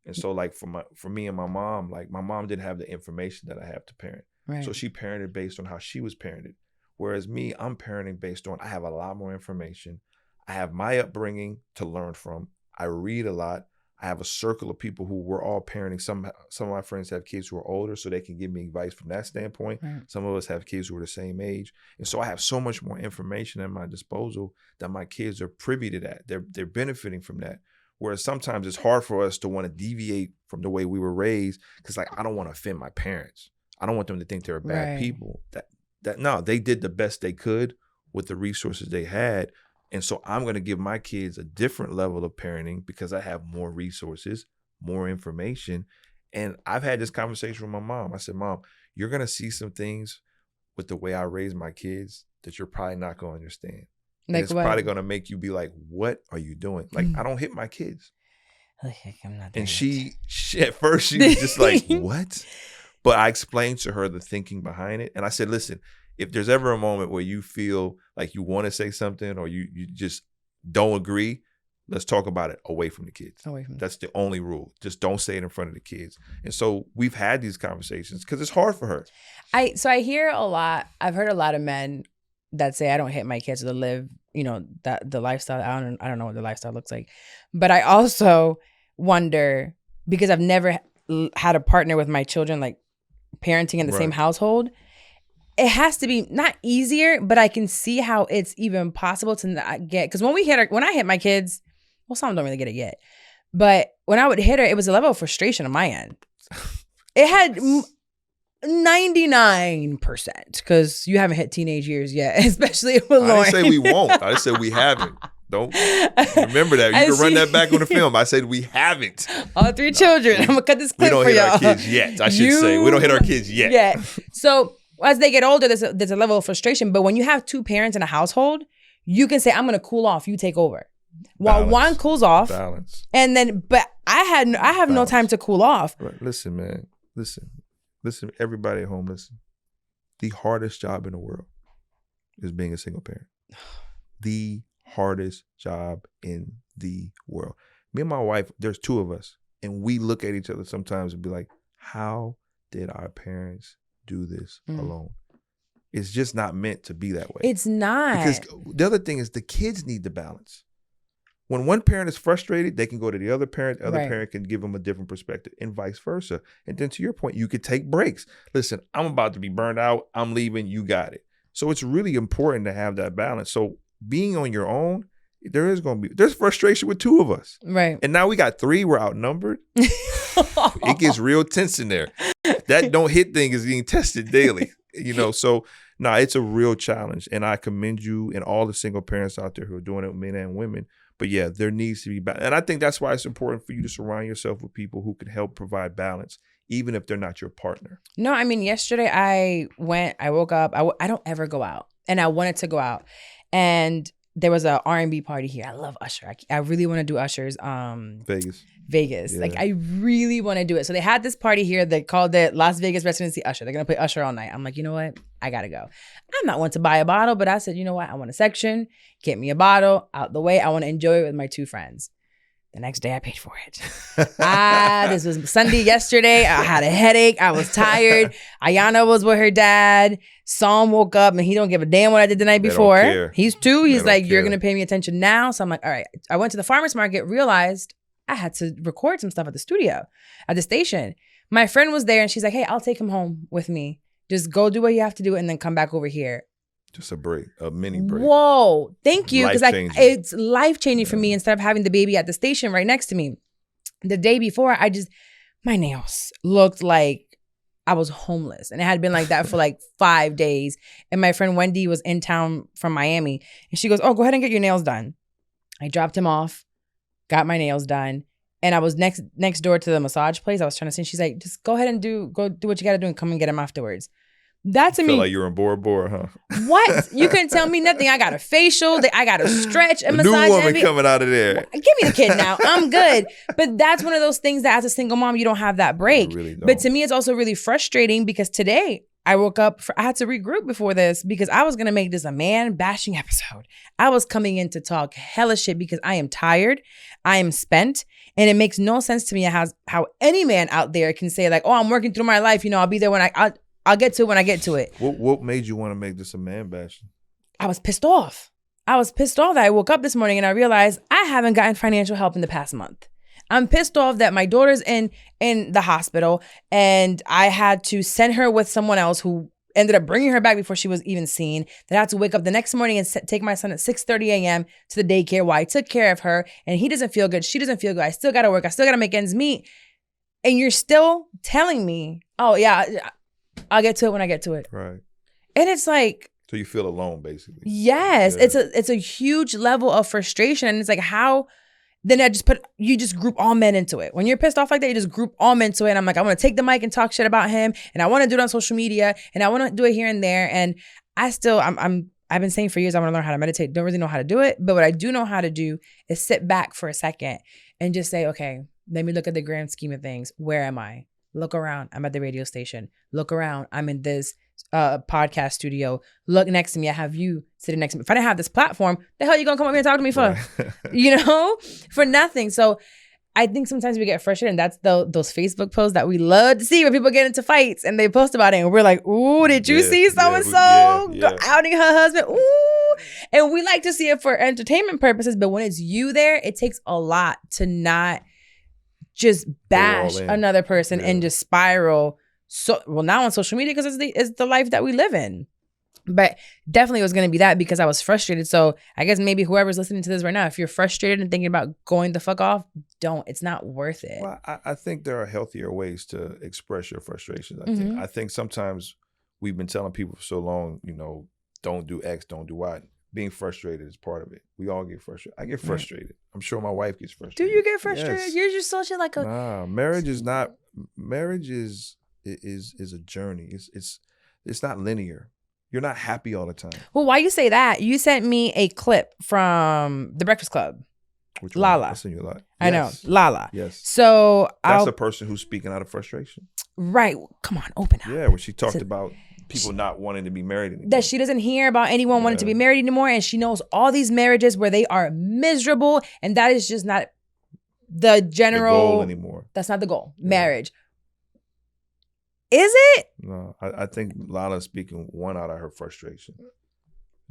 And so like for me and my mom, like my mom didn't have the information that I have to parent. Right. So she parented based on how she was parented. Whereas me, I'm parenting based on I have a lot more information. I have my upbringing to learn from. I read a lot. I have a circle of people who were all parenting. Some of my friends have kids who are older, so they can give me advice from that standpoint. Right. Some of us have kids who are the same age. And so I have so much more information at my disposal that my kids are privy to that. They're benefiting from that. Whereas sometimes it's hard for us to want to deviate from the way we were raised because like I don't want to offend my parents. I don't want them to think they're bad people. No, they did the best they could with the resources they had. And so I'm going to give my kids a different level of parenting because I have more resources, more information. And I've had this conversation with my mom. I said, Mom, you're going to see some things with the way I raise my kids that you're probably not going to understand. Like it's probably going to make you be like, what are you doing? Like, I don't hit my kids. I'm not and she at first, she was just like, what? But I explained to her the thinking behind it. And I said, listen, if there's ever a moment where you feel like you want to say something or you just don't agree, let's talk about it away from the kids. That's the only rule. Just don't say it in front of the kids. And so we've had these conversations because it's hard for her. I hear a lot. I've heard a lot of men that say I don't hit my kids to live, you know, that the lifestyle. I don't know what the lifestyle looks like. But I also wonder because I've never had a partner with my children like parenting in the same household. It has to be not easier, but I can see how it's even possible to not get. Because when I hit my kids, well, some don't really get it yet. But when I would hit her, it was a level of frustration on my end. It had 99% because you haven't hit teenage years yet, especially with Lauren. I didn't say we won't. I just said we haven't. Don't remember that. You can run that back on the film. I said we haven't. All 3 children. I'm gonna cut this clip for y'all. We don't hit our kids yet. I should say we don't hit our kids yet. Yeah. So as they get older, there's a level of frustration. But when you have 2 parents in a household, you can say, I'm going to cool off. You take over. While one cools off. Balance. And then, but I have no time to cool off. Right. Listen, man. Listen, everybody at home, listen. The hardest job in the world is being a single parent. The hardest job in the world. Me and my wife, there's 2 of us. And we look at each other sometimes and be like, how did our parents do this alone? It's just not meant to be that way. It's not. Because the other thing is the kids need the balance. When one parent is frustrated, they can go to the other parent. The other parent can give them a different perspective and vice versa. And then to your point, you could take breaks. Listen, I'm about to be burned out. I'm leaving. You got it. So it's really important to have that balance. So being on your own, there's frustration with 2 of us. Right. And now we got 3, we're outnumbered. It gets real tense in there. That don't hit thing is being tested daily, you know. So No, it's a real challenge, and I commend you and all the single parents out there who are doing it, men and women. But yeah, there needs to be balance. And I think that's why it's important for you to surround yourself with people who can help provide balance, even if they're not your partner. No, I mean, yesterday I woke up, I don't ever go out, and I wanted to go out. And there was a R&B party here. I love Usher. I really want to do Usher's Vegas. Yeah. Like, I really want to do it. So they had this party here. They called it Las Vegas Residency Usher. They're going to play Usher all night. I'm like, you know what? I got to go. I'm not one to buy a bottle, but I said, you know what? I want a section. Get me a bottle out the way. I want to enjoy it with my 2 friends. The next day I paid for it. This was Sunday yesterday. I had a headache. I was tired. Ayana was with her dad. Psalm woke up and he don't give a damn what I did the night before. He's 2. He's like, you're going to pay me attention now. So I'm like, all right. I went to the farmer's market, realized I had to record some stuff at the studio, at the station. My friend was there and she's like, hey, I'll take him home with me. Just go do what you have to do and then come back over here. Just a break, a mini break. Whoa, thank you. Because it's life-changing for me instead of having the baby at the station right next to me. The day before, my nails looked like I was homeless. And it had been like that for like 5 days. And my friend Wendy was in town from Miami. And she goes, oh, go ahead and get your nails done. I dropped him off, got my nails done. And I was next door to the massage place. I was trying to say, she's like, just go ahead and go do what you got to do and come and get him afterwards. That to me, feel like you're in Bora Bora, huh? What? You couldn't tell me nothing. I got a facial. I got a stretch and massage. New woman coming out of there. Give me the kid now. I'm good. But that's one of those things that as a single mom, you don't have that break. You really don't. But to me, it's also really frustrating because today I woke up, I had to regroup before this because I was going to make this a man bashing episode. I was coming in to talk hella shit because I am tired. I am spent. And it makes no sense to me how any man out there can say like, oh, I'm working through my life. You know, I'll be there when I'll get to it when I get to it. What made you want to make this a man bashing? I was pissed off. That I woke up this morning and I realized I haven't gotten financial help in the past month. I'm pissed off that my daughter's in the hospital and I had to send her with someone else who ended up bringing her back before she was even seen. That I had to wake up the next morning and take my son at 6:30 a.m. to the daycare while I took care of her. And he doesn't feel good. She doesn't feel good. I still got to work. I still got to make ends meet. And you're still telling me, oh, yeah, I'll get to it when I get to it. Right. And it's like, so you feel alone, basically. Yes. Yeah. It's a huge level of frustration. And it's like, how then you just group all men into it. When you're pissed off like that, you just group all men into it. And I'm like, I want to take the mic and talk shit about him. And I want to do it on social media. And I want to do it here and there. And I've been saying for years, I want to learn how to meditate. Don't really know how to do it. But what I do know how to do is sit back for a second and just say, okay, let me look at the grand scheme of things. Where am I? Look around. I'm at the radio station. Look around. I'm in this podcast studio. Look next to me. I have you sitting next to me. If I didn't have this platform, the hell you gonna come up here and talk to me for? Right. You know, for nothing. So I think sometimes we get frustrated, and that's those Facebook posts that we love to see where people get into fights and they post about it, and we're like, "Ooh, did you see so and so outing her husband?" Ooh, and we like to see it for entertainment purposes, but when it's you there, it takes a lot to not just bash another person and just spiral. So, well, now on social media because it's the life that we live in. But definitely it was going to be that because I was frustrated. So I guess maybe whoever's listening to this right now, if you're frustrated and thinking about going the fuck off, don't. It's not worth it. Well, I think there are healthier ways to express your frustrations. I think sometimes we've been telling people for so long, you know, don't do X, don't do Y. Being frustrated is part of it. We all get frustrated. I get frustrated. Right. I'm sure my wife gets frustrated. Do you get frustrated? Yes. You're just such like a... Nah, marriage is a journey. It's not linear. You're not happy all the time. Well, why you say that? You sent me a clip from The Breakfast Club. Which Lala. I sent you a lot. I know. Lala. Yes. So that's a person who's speaking out of frustration. Right. Come on, open up. Yeah, when she talked about people not wanting to be married anymore. That she doesn't hear about anyone wanting to be married anymore. And she knows all these marriages where they are miserable. And that is just not the general goal anymore. That's not the goal. Yeah. Marriage. Is it? No, I think Lala's speaking one out of her frustration.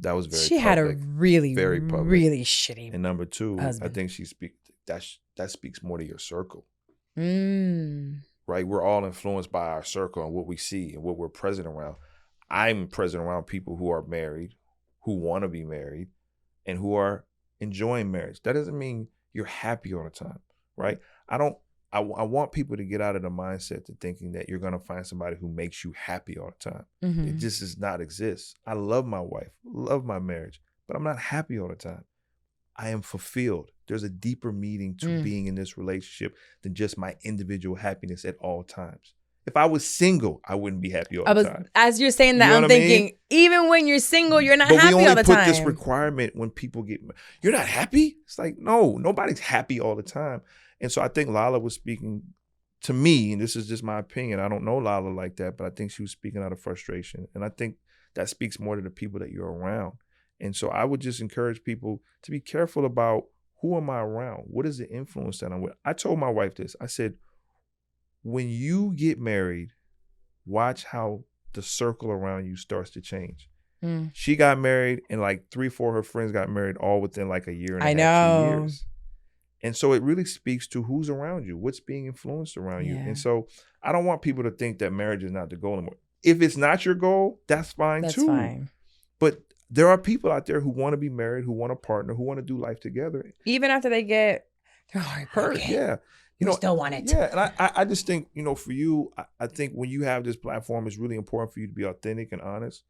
That was very She public, had a really, very public. really shitty And number two, husband. I think that speaks more to your circle. Right? We're all influenced by our circle and what we see and what we're present around. I'm present around people who are married, who want to be married, and who are enjoying marriage. That doesn't mean you're happy all the time, right? I I want people to get out of the mindset to thinking that you're going to find somebody who makes you happy all the time. Mm-hmm. It just does not exist. I love my wife, love my marriage, but I'm not happy all the time. I am fulfilled. There's a deeper meaning to being in this relationship than just my individual happiness at all times. If I was single, I wouldn't be happy all the time. As you're saying that, You know I'm thinking, even when you're single, you're not but happy all the time. we only put this requirement when people get, you're not happy? It's like, no, nobody's happy all the time. And so I think Lala was speaking to me, and this is just my opinion. I don't know Lala like that, but I think she was speaking out of frustration. And I think that speaks more to the people that you're around. And so I would just encourage people to be careful about, who am I around? What is the influence that I'm with? I told my wife this. I said, when you get married, watch how the circle around you starts to change. She got married, and like 3-4 of her friends got married all within like a year and a half, 2 years. And so it really speaks to who's around you, what's being influenced around you. And so I don't want people to think that marriage is not the goal anymore. If it's not your goal, that's fine too. Fine. But there are people out there who want to be married, who want a partner, who want to do life together. Even after they get hurt. Yeah. Still want it. Yeah. And I just think, for you, I think when you have this platform, it's really important for you to be authentic and honest.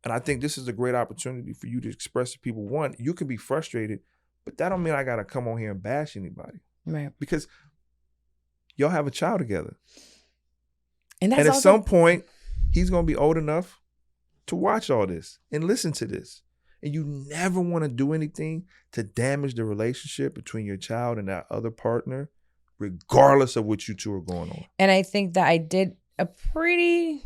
And I think this is a great opportunity for you to express to people. One, you can be frustrated, but that don't mean I got to come on here and bash anybody. Right. Because y'all have a child together. And at some point, he's going to be old enough to watch all this and listen to this. And you never want to do anything to damage the relationship between your child and that other partner, regardless of what you two are going on. And I think that I did a pretty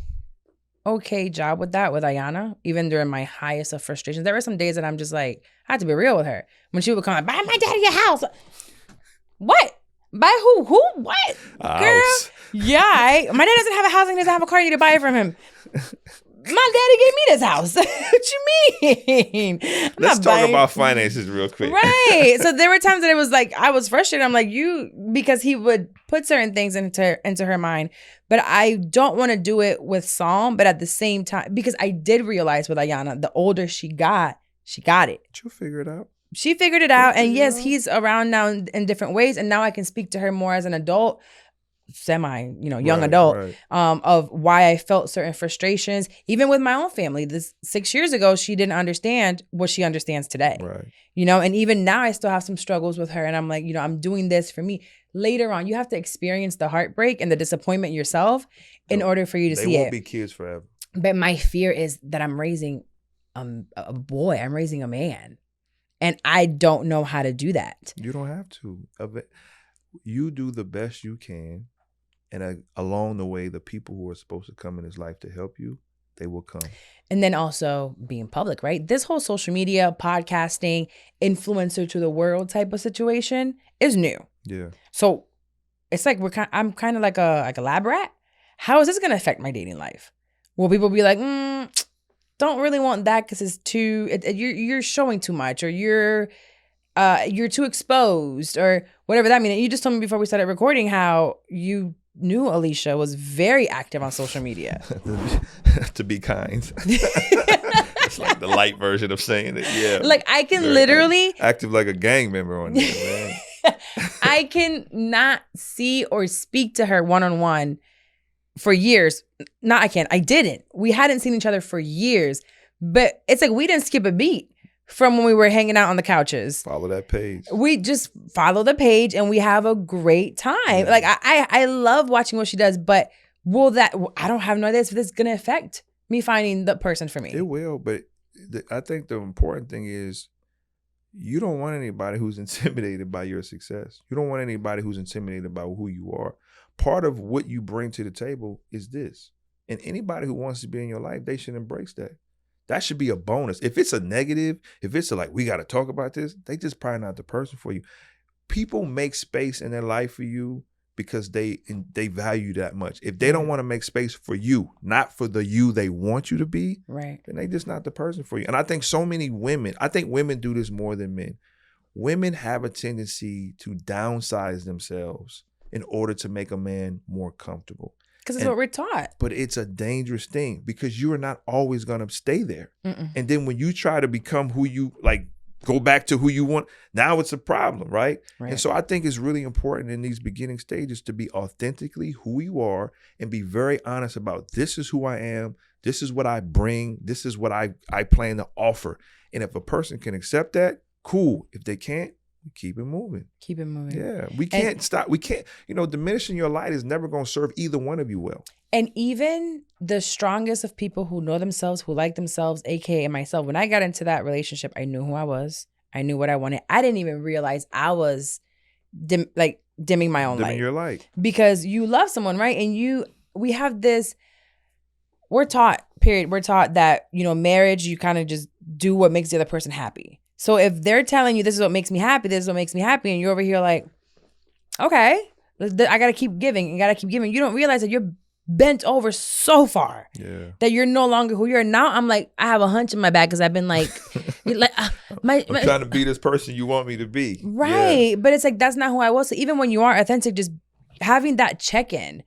okay job with that with Ayana, even during my highest of frustrations. There were some days that I'm just like, I had to be real with her. When she would come like, buy my daddy a house. What? Buy who? Who? What? Girl? Yeah. My dad doesn't have a house and he doesn't have a car. You need to buy it from him. My daddy gave me this house. What you mean? Let's talk about finances real quick. Right. So there were times that it was like, I was frustrated. I'm like, because he would put certain things into her mind, but I don't want to do it with Psalm. But at the same time, because I did realize with Ayana, the older she got it. She'll figure it out. She figured it out. And yes, he's around now in different ways. And now I can speak to her more as an adult, young adult, of why I felt certain frustrations, even with my own family. This 6 years ago, she didn't understand what she understands today. Right. And even now I still have some struggles with her. And I'm like, I'm doing this for me. Later on, you have to experience the heartbreak and the disappointment yourself in order for you to see it. They won't be kids forever. But my fear is that I'm raising a boy. I'm raising a man. And I don't know how to do that. You don't have to. You do the best you can. And along the way, the people who are supposed to come in his life to help you, they will come. And then also being public, right? This whole social media, podcasting, influencer to the world type of situation is new. Yeah. So it's like I'm kind of like a lab rat. How is this going to affect my dating life? Will people be like, don't really want that because it's too, you're showing too much, or you're too exposed, or whatever that means. You just told me before we started recording how you knew Alicia was very active on social media. To be kind. It's like the light version of saying it. Yeah. Like I can literally active like a gang member on there, man. I can not see or speak to her one-on-one for years. No, I can't. I didn't. We hadn't seen each other for years. But it's like we didn't skip a beat from when we were hanging out on the couches. Follow that page. We just follow the page and we have a great time. Yeah. Like I love watching what she does, but I don't have no idea if this is going to affect me finding the person for me. It will, but I think the important thing is you don't want anybody who's intimidated by your success. You don't want anybody who's intimidated by who you are. Part of what you bring to the table is this. And anybody who wants to be in your life, they should embrace that. That should be a bonus. If it's a negative, if it's like, we got to talk about this, they just probably not the person for you. People make space in their life for you because they value that much. If they don't want to make space for you, not for the you they want you to be, right, then they just not the person for you. And I think so many women, women do this more than men. Women have a tendency to downsize themselves in order to make a man more comfortable. Because it's what we're taught. But it's a dangerous thing because you are not always going to stay there. Mm-mm. And then when you try to become who you, like go back to who you want. Now it's a problem, right? Right. And so I think it's really important in these beginning stages to be authentically who you are and be very honest about this is who I am. This is what I bring. This is what I plan to offer. And if a person can accept that, cool. If they can't, keep it moving. Keep it moving. Yeah. We can't stop. We can't, diminishing your light is never going to serve either one of you well. And even the strongest of people who know themselves, who like themselves, aka myself, when I got into that relationship, I knew who I was. I knew what I wanted. I didn't even realize I was dimming my own light. Dimming your light. Because you love someone, right? And we have this, we're taught that, marriage, you kind of just do what makes the other person happy. So if they're telling you this is what makes me happy, this is what makes me happy, and you're over here like, okay, I got to keep giving, you don't realize that you're bent over so far that you're no longer who you are. Now I'm like, I have a hunch in my back because I've been like, I'm trying to be this person you want me to be. Right. Yeah. But it's like, that's not who I was. So even when you are authentic, just having that check-in.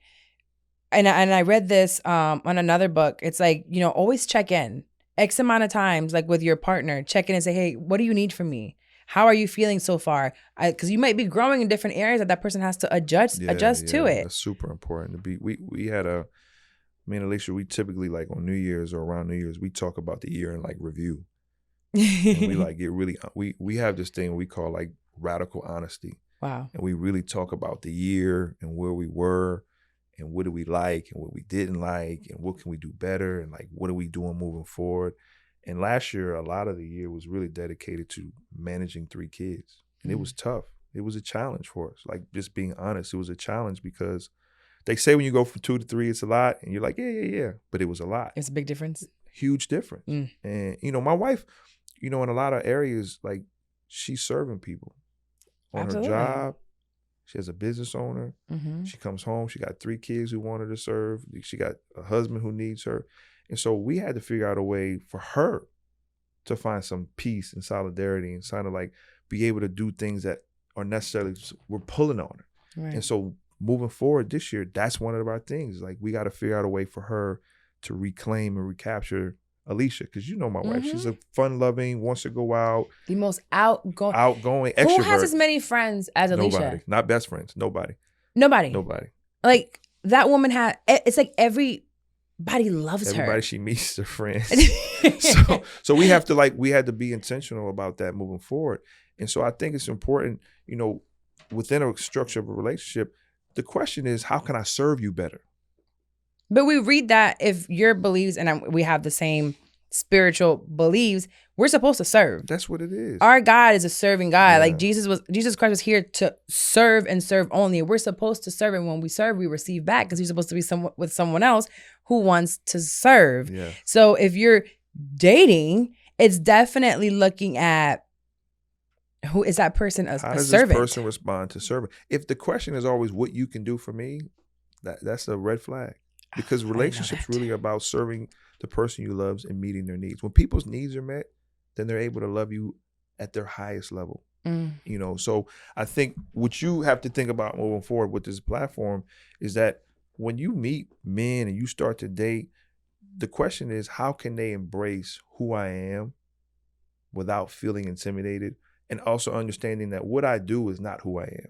And I read this on another book. It's like, always check in X amount of times, like with your partner, check in and say, hey, what do you need from me? How are you feeling so far? Because you might be growing in different areas that person has to adjust to it. That's super important to be. We had me and Alicia, we typically like on New Year's or around New Year's, we talk about the year and like review. And we like get really, we have this thing we call like radical honesty. Wow. And we really talk about the year and where we were and what do we like and what we didn't like and what can we do better and like what are we doing moving forward. And last year, a lot of the year was really dedicated to managing 3 kids. And it was tough. It was a challenge for us. Like, just being honest, it was a challenge because they say when you go from 2 to 3, it's a lot. And you're like, yeah. But it was a lot. It's a big difference. Huge difference. And, my wife, in a lot of areas, like, she's serving people on Absolutely. her job. She has a business owner. Mm-hmm. She comes home. She got 3 kids who want her to serve. She got a husband who needs her. And so we had to figure out a way for her to find some peace and solidarity and kind of like be able to do things that are necessarily, we're pulling on her. Right. And so moving forward this year, that's one of our things. Like, we got to figure out a way for her to reclaim and recapture Alicia. Because my wife, she's a fun-loving, wants to go out. The most outgoing extrovert. Who has as many friends as Alicia? Nobody. Not best friends. Nobody. Like, that woman it's like everybody loves her. Everybody she meets is her friends. so we had to be intentional about that moving forward. And so I think it's important, within a structure of a relationship, the question is, how can I serve you better? But we read that if your beliefs and we have the same spiritual beliefs, we're supposed to serve. That's what it is. Our God is a serving God. Yeah. Like Jesus Christ was here to serve and serve only. We're supposed to serve, and when we serve, we receive back because you're supposed to be with someone else who wants to serve. Yeah. So if you're dating, it's definitely looking at who is that person a servant. How does this person respond to serving? If the question is always what you can do for me, that's a red flag. Because relationships really are about serving the person you love and meeting their needs. When people's needs are met, then they're able to love you at their highest level. So I think what you have to think about moving forward with this platform is that when you meet men and you start to date, the question is, how can they embrace who I am without feeling intimidated, and also understanding that what I do is not who I am.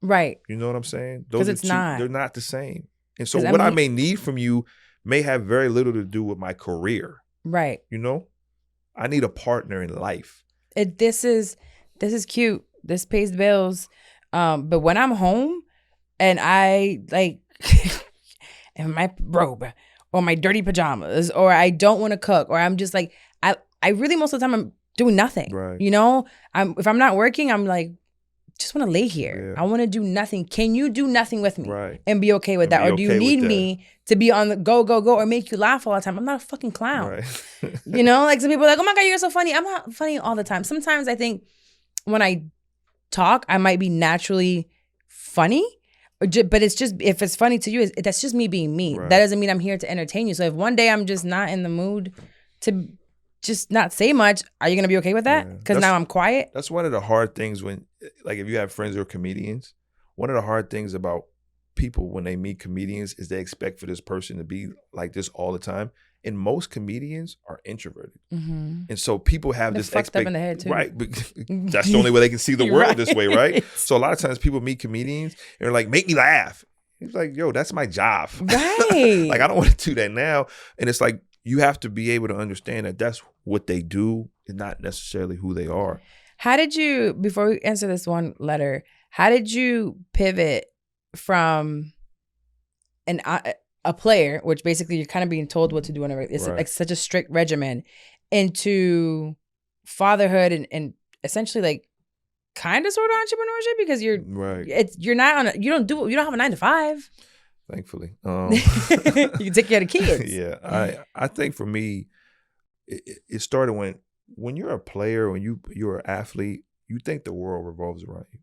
Right. You know what I'm saying? Because it's not. They're not the same. And so what I may need from you may have very little to do with my career. Right. I need a partner in life. This is cute. This pays the bills. But when I'm home and I like in my robe or my dirty pajamas, or I don't want to cook, or I'm just like, I really most of the time I'm doing nothing. Right. If I'm not working, I'm like, just want to lay here. Yeah. I want to do nothing. Can you do nothing with me? Right. And be okay with that? Or do you need me to be on the go, or make you laugh all the time? I'm not a fucking clown. Right. Like some people are like, oh my God, you're so funny. I'm not funny all the time. Sometimes I think when I talk, I might be naturally funny. But it's just, if it's funny to you, that's just me being me. Right. That doesn't mean I'm here to entertain you. So if one day I'm just not in the mood to just not say much, are you going to be okay with that? Because now I'm quiet? That's one of the hard things when, like, if you have friends who are comedians, one of the hard things about people when they meet comedians is they expect for this person to be like this all the time. And most comedians are introverted. Mm-hmm. And so people have They're this fucked up in the head too. Right. That's the only way they can see the world this way, right? Right. So a lot of times people meet comedians and they're like, make me laugh. It's like, yo, that's my job. Right. Like, I don't want to do that now. And it's like, you have to be able to understand that that's what they do and not necessarily who they are. How did you, before we answer this one letter, how did you pivot from a player, which basically you're kind of being told what to do, it's Right. like such a strict regimen, into fatherhood and essentially like kind of sort of entrepreneurship, because you're not you don't have a 9-to-5. Thankfully. You can take care of the kids. Yeah. I think for me, it started when you're a player, when you're an athlete, you think the world revolves around you.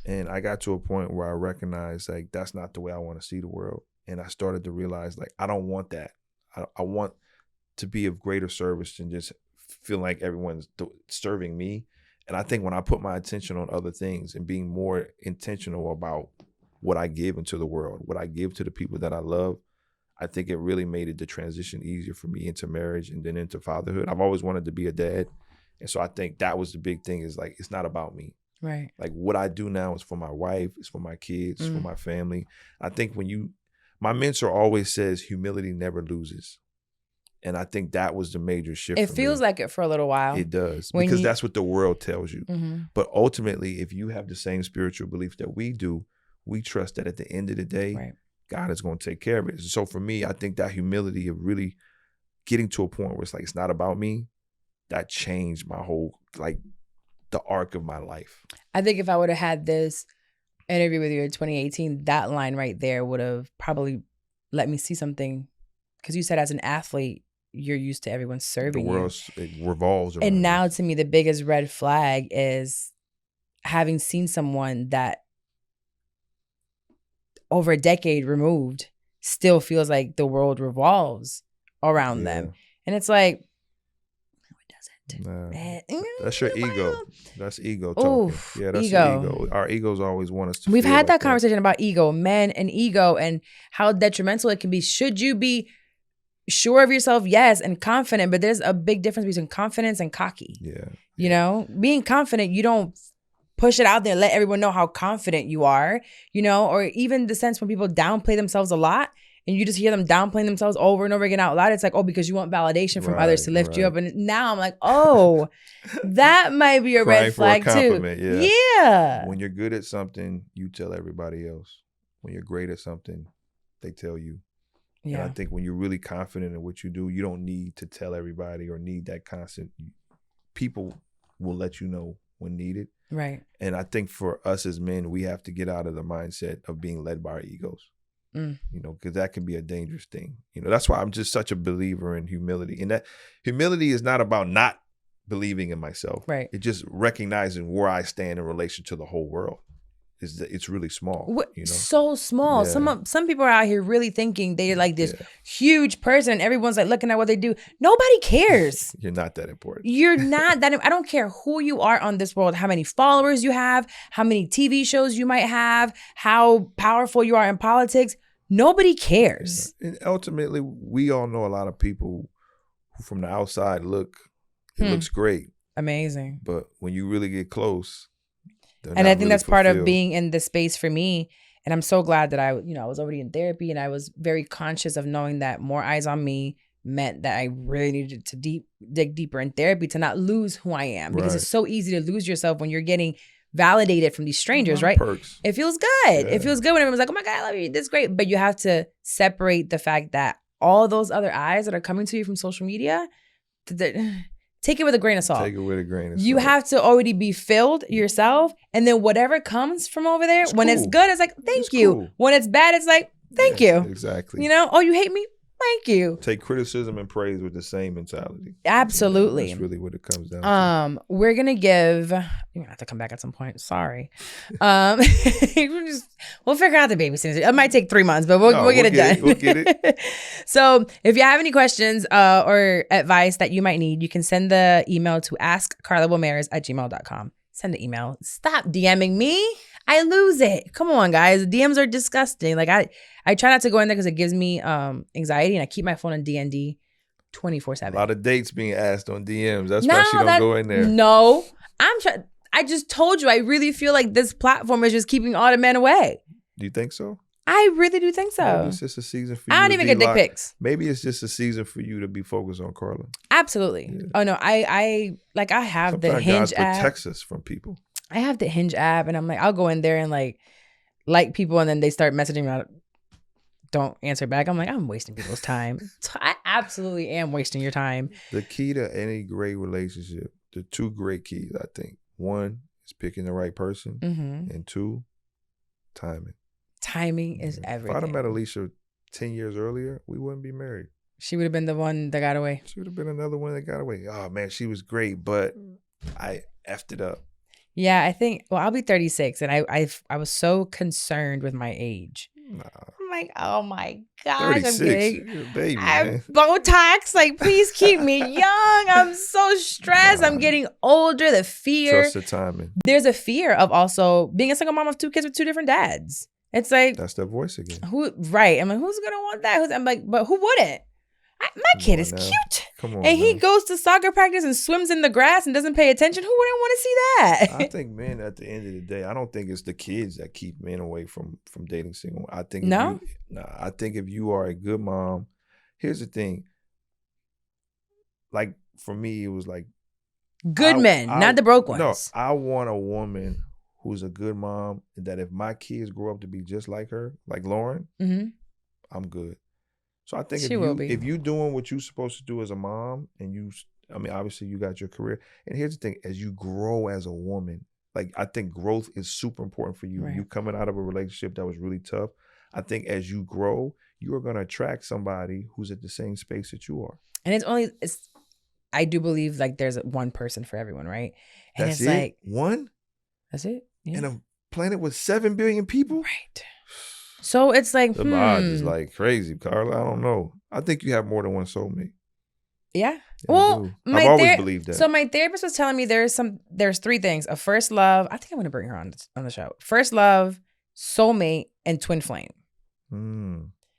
And I got to a point where I recognized like that's not the way I want to see the world. And I started to realize like I don't want that. I want to be of greater service than just feel like everyone's serving me. And I think when I put my attention on other things and being more intentional about what I give into the world, what I give to the people that I love, I think it really made the transition easier for me into marriage and then into fatherhood. I've always wanted to be a dad. And so I think that was the big thing, is like, it's not about me. Right. Like what I do now is for my wife, it's for my kids, it's for my family. I think my mentor always says humility never loses. And I think that was the major shift. It feels like it for a little while. It does. Because that's what the world tells you. Mm-hmm. But ultimately, if you have the same spiritual beliefs that we do, we trust that at the end of the day, right, God is going to take care of it. So for me, I think that humility of really getting to a point where it's like, it's not about me, that changed my whole, like, the arc of my life. I think if I would have had this interview with you in 2018, that line right there would have probably let me see something. Because you said as an athlete, you're used to everyone serving the world, you. it revolves around And now you. to me, the biggest red flag is having seen someone that over a decade removed still feels like the world revolves around them. And it's like, nah, that's your ego. That's ego talking. Oof, Yeah, that's ego. ego. Our egos always want us to We've feel had like that conversation about ego, men and ego, and how detrimental it can be. Should you be sure of yourself? Yes, and confident, but there's a big difference between confidence and cocky. Yeah. You know, being confident, you don't push it out there and let everyone know how confident you are, you know, or even the sense when people downplay themselves a lot and you just hear them downplaying themselves over and over again out loud. It's like, oh, because you want validation from others to lift you up. And now I'm like, oh, that might be a red flag too. Yeah. When you're good at something, you tell everybody else. When you're great at something, they tell you. Yeah. And I think when you're really confident in what you do, you don't need to tell everybody or need that constant. People will let you know when needed. Right. And I think for us as men, we have to get out of the mindset of being led by our egos. You know, because that can be a dangerous thing. You know, that's why I'm just such a believer in humility. And that humility is not about not believing in myself. Right. It's just recognizing where I stand in relation to the whole world. It's really small. You know? So small. Yeah. Some people are out here really thinking they're like this huge person. Everyone's like looking at what they do. Nobody cares. You're not that important. You're not that. I don't care who you are on this world, how many followers you have, how many TV shows you might have, how powerful you are in politics. Nobody cares. Yeah. And ultimately, we all know a lot of people who from the outside looks great. Amazing. But when you really get close, and I think that's part of being in the space for me. And I'm so glad that I was already in therapy, and I was very conscious of knowing that more eyes on me meant that I really needed to dig deeper in therapy to not lose who I am. Because it's so easy to lose yourself when you're getting validated from these strangers, right? Perks. It feels good. Yeah. It feels good when everyone's like, oh my God, I love you. This is great. But you have to separate the fact that all those other eyes that are coming to you from social media, take it with a grain of salt. Take it with a grain of salt. You have to already be filled yourself. And then whatever comes from over there, when it's good, it's like, thank you. Cool. When it's bad, it's like, thank you. Exactly. You know, oh, you hate me? Thank you. Take criticism and praise with the same mentality. Absolutely. That's really what it comes down to. We're going to give, you're going to have to come back at some point. Sorry. We'll figure out the babysitting. It might take 3 months, but we'll get it done. We'll get it. So if you have any questions or advice that you might need, you can send the email to askcarlawilmaris@gmail.com. Send the email. Stop DMing me. I lose it. Come on, guys. DMs are disgusting. Like I try not to go in there because it gives me anxiety, and I keep my phone in DND 24/7. A lot of dates being asked on DMs. That's why she don't go in there. No, I just told you, I really feel like this platform is just keeping all the men away. Do you think so? I really do think so. Maybe it's just a season for you. I don't even get dick pics. Maybe it's just a season for you to be focused on Carla. Absolutely. Yeah. Oh no, I have Sometimes the Hinge God app. protects us from people. I have the Hinge app, and I'm like, I'll go in there and like people, and then they start messaging me. Don't answer back. I'm like, I'm wasting people's time. I absolutely am wasting your time. The key to any great relationship, the two great keys, I think. One is picking the right person, and two, timing. Timing is everything. If I'd have met Alicia 10 years earlier, we wouldn't be married. She would have been the one that got away. She would have been another one that got away. Oh man, she was great, but I effed it up. Yeah, I think. Well, I'll be 36, and I was so concerned with my age. Nah. I'm like, oh my gosh, 36. I'm getting You're a baby, I man. have Botox. Like, please keep me young. I'm so stressed. I'm getting older. The fear. Trust the timing. There's a fear of also being a single mom of 2 kids with 2 different dads. It's like, that's that voice again. Right. I'm like, who's gonna want that? I'm like, but who wouldn't? My kid is cute. Come on, and he man. goes to soccer practice and swims in the grass and doesn't pay attention. Who wouldn't want to see that? I think men, at the end of the day, I don't think it's the kids that keep men away from dating single. I think I think if you are a good mom, here's the thing. Like for me, it was like good men, not the broke ones. No, I want a woman who's a good mom, and that if my kids grow up to be just like her, like Lauren, I'm good. So I think if you doing what you're supposed to do as a mom, and obviously you got your career. And here's the thing, as you grow as a woman, like I think growth is super important for you. Right. You coming out of a relationship that was really tough. I think as you grow, you are going to attract somebody who's at the same space that you are. And I do believe like there's one person for everyone, right? And that's it's it? like one? That's it. Yeah. In a planet with 7 billion people? Right. So it's like, the odds is like crazy, Carla. I don't know. I think you have more than one soulmate. Yeah. Well, I've always believed that. So my therapist was telling me there's 3 things: a first love. I think I'm gonna bring her on the show. First love, soulmate, and twin flame.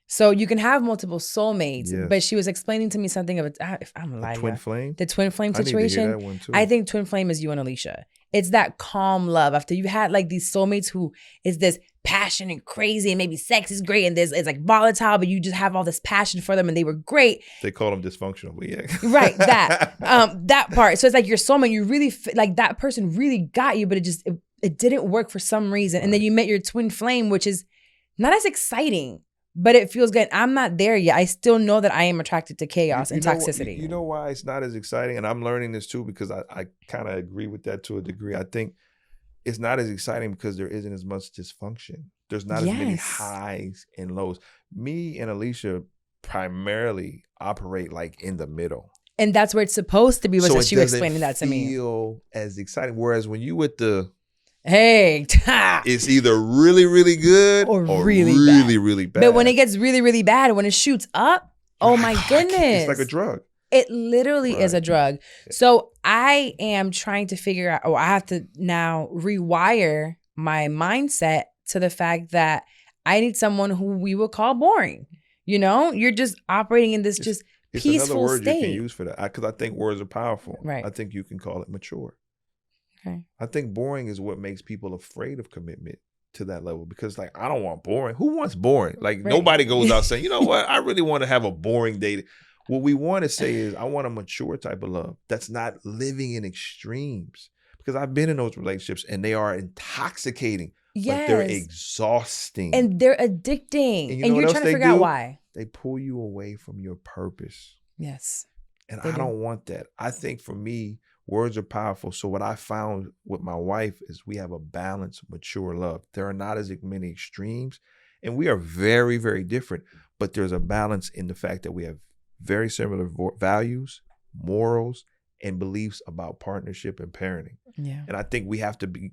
So you can have multiple soulmates, but she was explaining to me something of if I'm lying, twin flame, the twin flame situation. I need to hear that one too. I think twin flame is you and Alicia. It's that calm love after you had like these soulmates who is this passion and crazy, and maybe sex is great and it's like volatile, but you just have all this passion for them and they were great. They call them dysfunctional, but yeah. Right, that part. So it's like your soulmate, you really like that person really got you, but it didn't work for some reason. Right. And then you met your twin flame, which is not as exciting, but it feels good. I'm not there yet. I still know that I am attracted to chaos and toxicity. You know why it's not as exciting? And I'm learning this too, because I kind of agree with that to a degree. I think it's not as exciting because there isn't as much dysfunction. There's not as many highs and lows. Me and Alicia primarily operate like in the middle. And that's where it's supposed to be, was she was explaining that to me. Feel as exciting. Whereas when you with the it's either really, really good or really bad. But when it gets really, really bad, when it shoots up, oh my goodness. It's like a drug. It literally is a drug. So I am trying to figure out, I have to now rewire my mindset to the fact that I need someone who we would call boring. You know, you're just operating in this just peaceful state. It's another word you can use for that, because I think words are powerful. Right. I think you can call it mature. Okay. I think boring is what makes people afraid of commitment to that level, because like, I don't want boring. Who wants boring? Like nobody goes out saying, you know what, I really want to have a boring date. What we want to say is, I want a mature type of love that's not living in extremes, because I've been in those relationships and they are intoxicating, but they're exhausting. And they're addicting. And you're trying to figure out why. They pull you away from your purpose. Yes. And I don't want that. I think for me, words are powerful. So what I found with my wife is we have a balanced, mature love. There are not as many extremes, and we are very, very different, but there's a balance in the fact that we have very similar values, morals, and beliefs about partnership and parenting. Yeah. And I think we have to be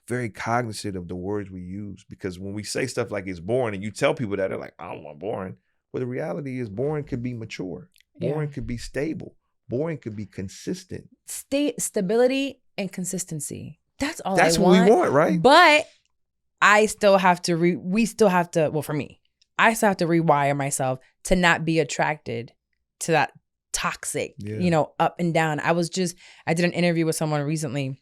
very cognizant of the words we use, because when we say stuff like it's boring and you tell people that, they're like, I don't want boring. Well, the reality is boring could be mature. Boring could be stable. Boring could be consistent. Stability and consistency. That's all That's what we want, right? But I still have to, well, for me, I still have to rewire myself to not be attracted to toxic, you know, up and down. I did an interview with someone recently,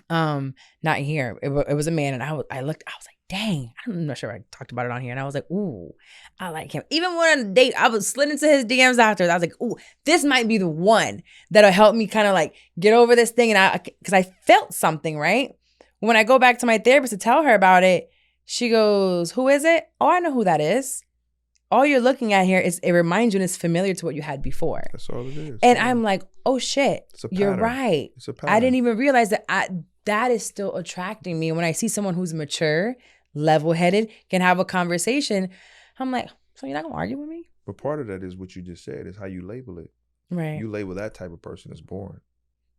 not here. It was a man, and I was like, dang, I'm not sure I talked about it on here. And I was like, ooh, I like him. Even when on a date, I was slid into his DMs after. I was like, ooh, this might be the one that'll help me kind of like get over this thing. And because I felt something, right? When I go back to my therapist to tell her about it, she goes, who is it? Oh, I know who that is. All you're looking at here is it reminds you and it's familiar to what you had before. That's all it is. And I'm like, oh shit, you're right. It's a pattern. I didn't even realize that that is still attracting me. When I see someone who's mature, level-headed, can have a conversation, I'm like, so you're not gonna argue with me? But part of that is what you just said, is how you label it. Right. You label that type of person as boring.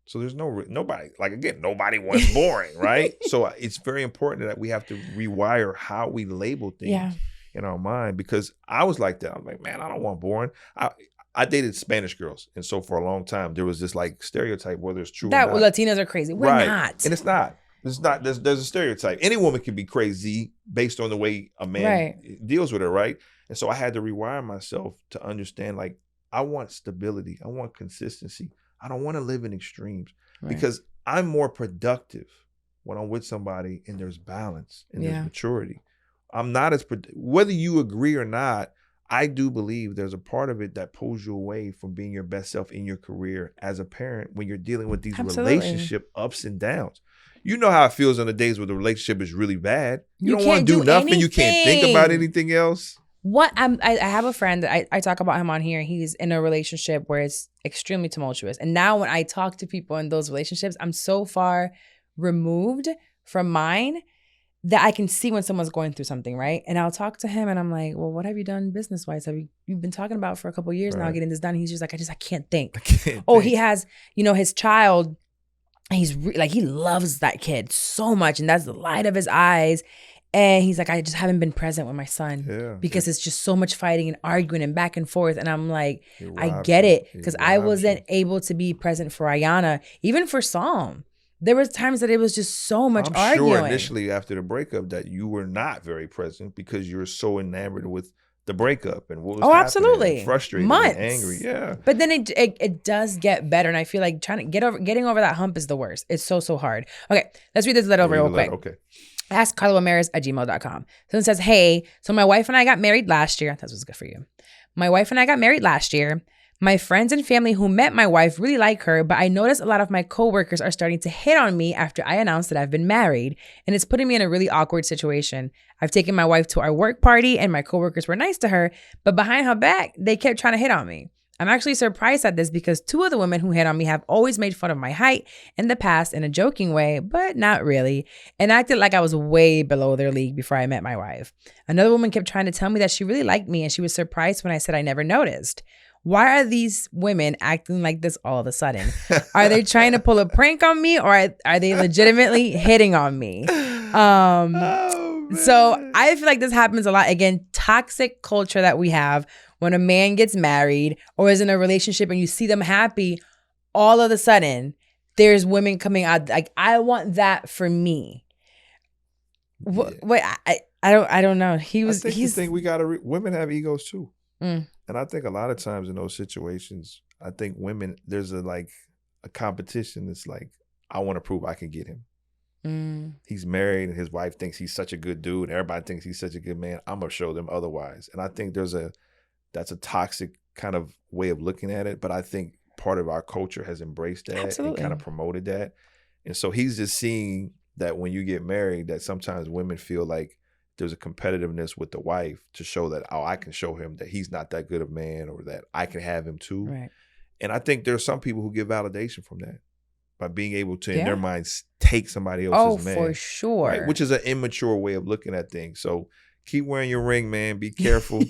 So there's nobody, like again, nobody wants boring, right? So it's very important that we have to rewire how we label things in our mind, because I was like that. I'm like, man, I don't want boring. I dated Spanish girls. And so for a long time, there was this like stereotype, whether it's true that or not. Latinas are crazy. We're not. And it's not. It's not. There's a stereotype. Any woman can be crazy based on the way a man deals with her, right? And so I had to rewire myself to understand, like, I want stability. I want consistency. I don't want to live in extremes because I'm more productive when I'm with somebody and there's balance and there's maturity. I'm not as, whether you agree or not, I do believe there's a part of it that pulls you away from being your best self in your career as a parent when you're dealing with these relationship ups and downs. You know how it feels on the days where the relationship is really bad. You don't want to do nothing. Anything. You can't think about anything else. I have a friend that I talk about him on here. He's in a relationship where it's extremely tumultuous. And now when I talk to people in those relationships, I'm so far removed from mine that I can see when someone's going through something, right? And I'll talk to him and I'm like, well, what have you done business-wise? You've been talking about for a couple of years now, getting this done. He's just like, I can't think. He has, his child. He loves that kid so much. And that's the light of his eyes. And he's like, I just haven't been present with my son because it's just so much fighting and arguing and back and forth. And I'm like, I get it, because I wasn't able to be present for Ayana, even for Psalm. There was times that it was just so much arguing. I'm sure initially after the breakup that you were not very present because you were so enamored with the breakup and what was happening. Absolutely. And frustrated Months. and angry. Yeah. But then it does get better. And I feel like getting over that hump is the worst. It's so hard. Okay, let's read this letter over real quick. Okay. Ask carlaramirez@gmail.com. Someone says, hey, so my wife and I got married last year. That's what's good for you. My wife and I got married last year. My friends and family who met my wife really like her, but I noticed a lot of my coworkers are starting to hit on me after I announced that I've been married, and it's putting me in a really awkward situation. I've taken my wife to our work party and my coworkers were nice to her, but behind her back, they kept trying to hit on me. I'm actually surprised at this because two of the women who hit on me have always made fun of my height in the past in a joking way, but not really, and acted like I was way below their league before I met my wife. Another woman kept trying to tell me that she really liked me and she was surprised when I said I never noticed. Why are these women acting like this all of a sudden? Are they trying to pull a prank on me, or are they legitimately hitting on me? So I feel like this happens a lot. Again, toxic culture that we have when a man gets married or is in a relationship and you see them happy, all of a sudden there's women coming out like, I want that for me. Yeah. Wait, I don't know. Women have egos too. And I think a lot of times in those situations, I think women, there's a competition that's like, I want to prove I can get him. He's married and his wife thinks he's such a good dude. Everybody thinks he's such a good man. I'm going to show them otherwise. And I think that's a toxic kind of way of looking at it. But I think part of our culture has embraced that and kind of promoted that. And so he's just seeing that when you get married, that sometimes women feel like there's a competitiveness with the wife to show that, I can show him that he's not that good of a man, or that I can have him too. Right. And I think there's some people who get validation from that by being able to, in their minds, take somebody else's man. Oh, for sure. Right? Which is an immature way of looking at things. So keep wearing your ring, man. Be careful.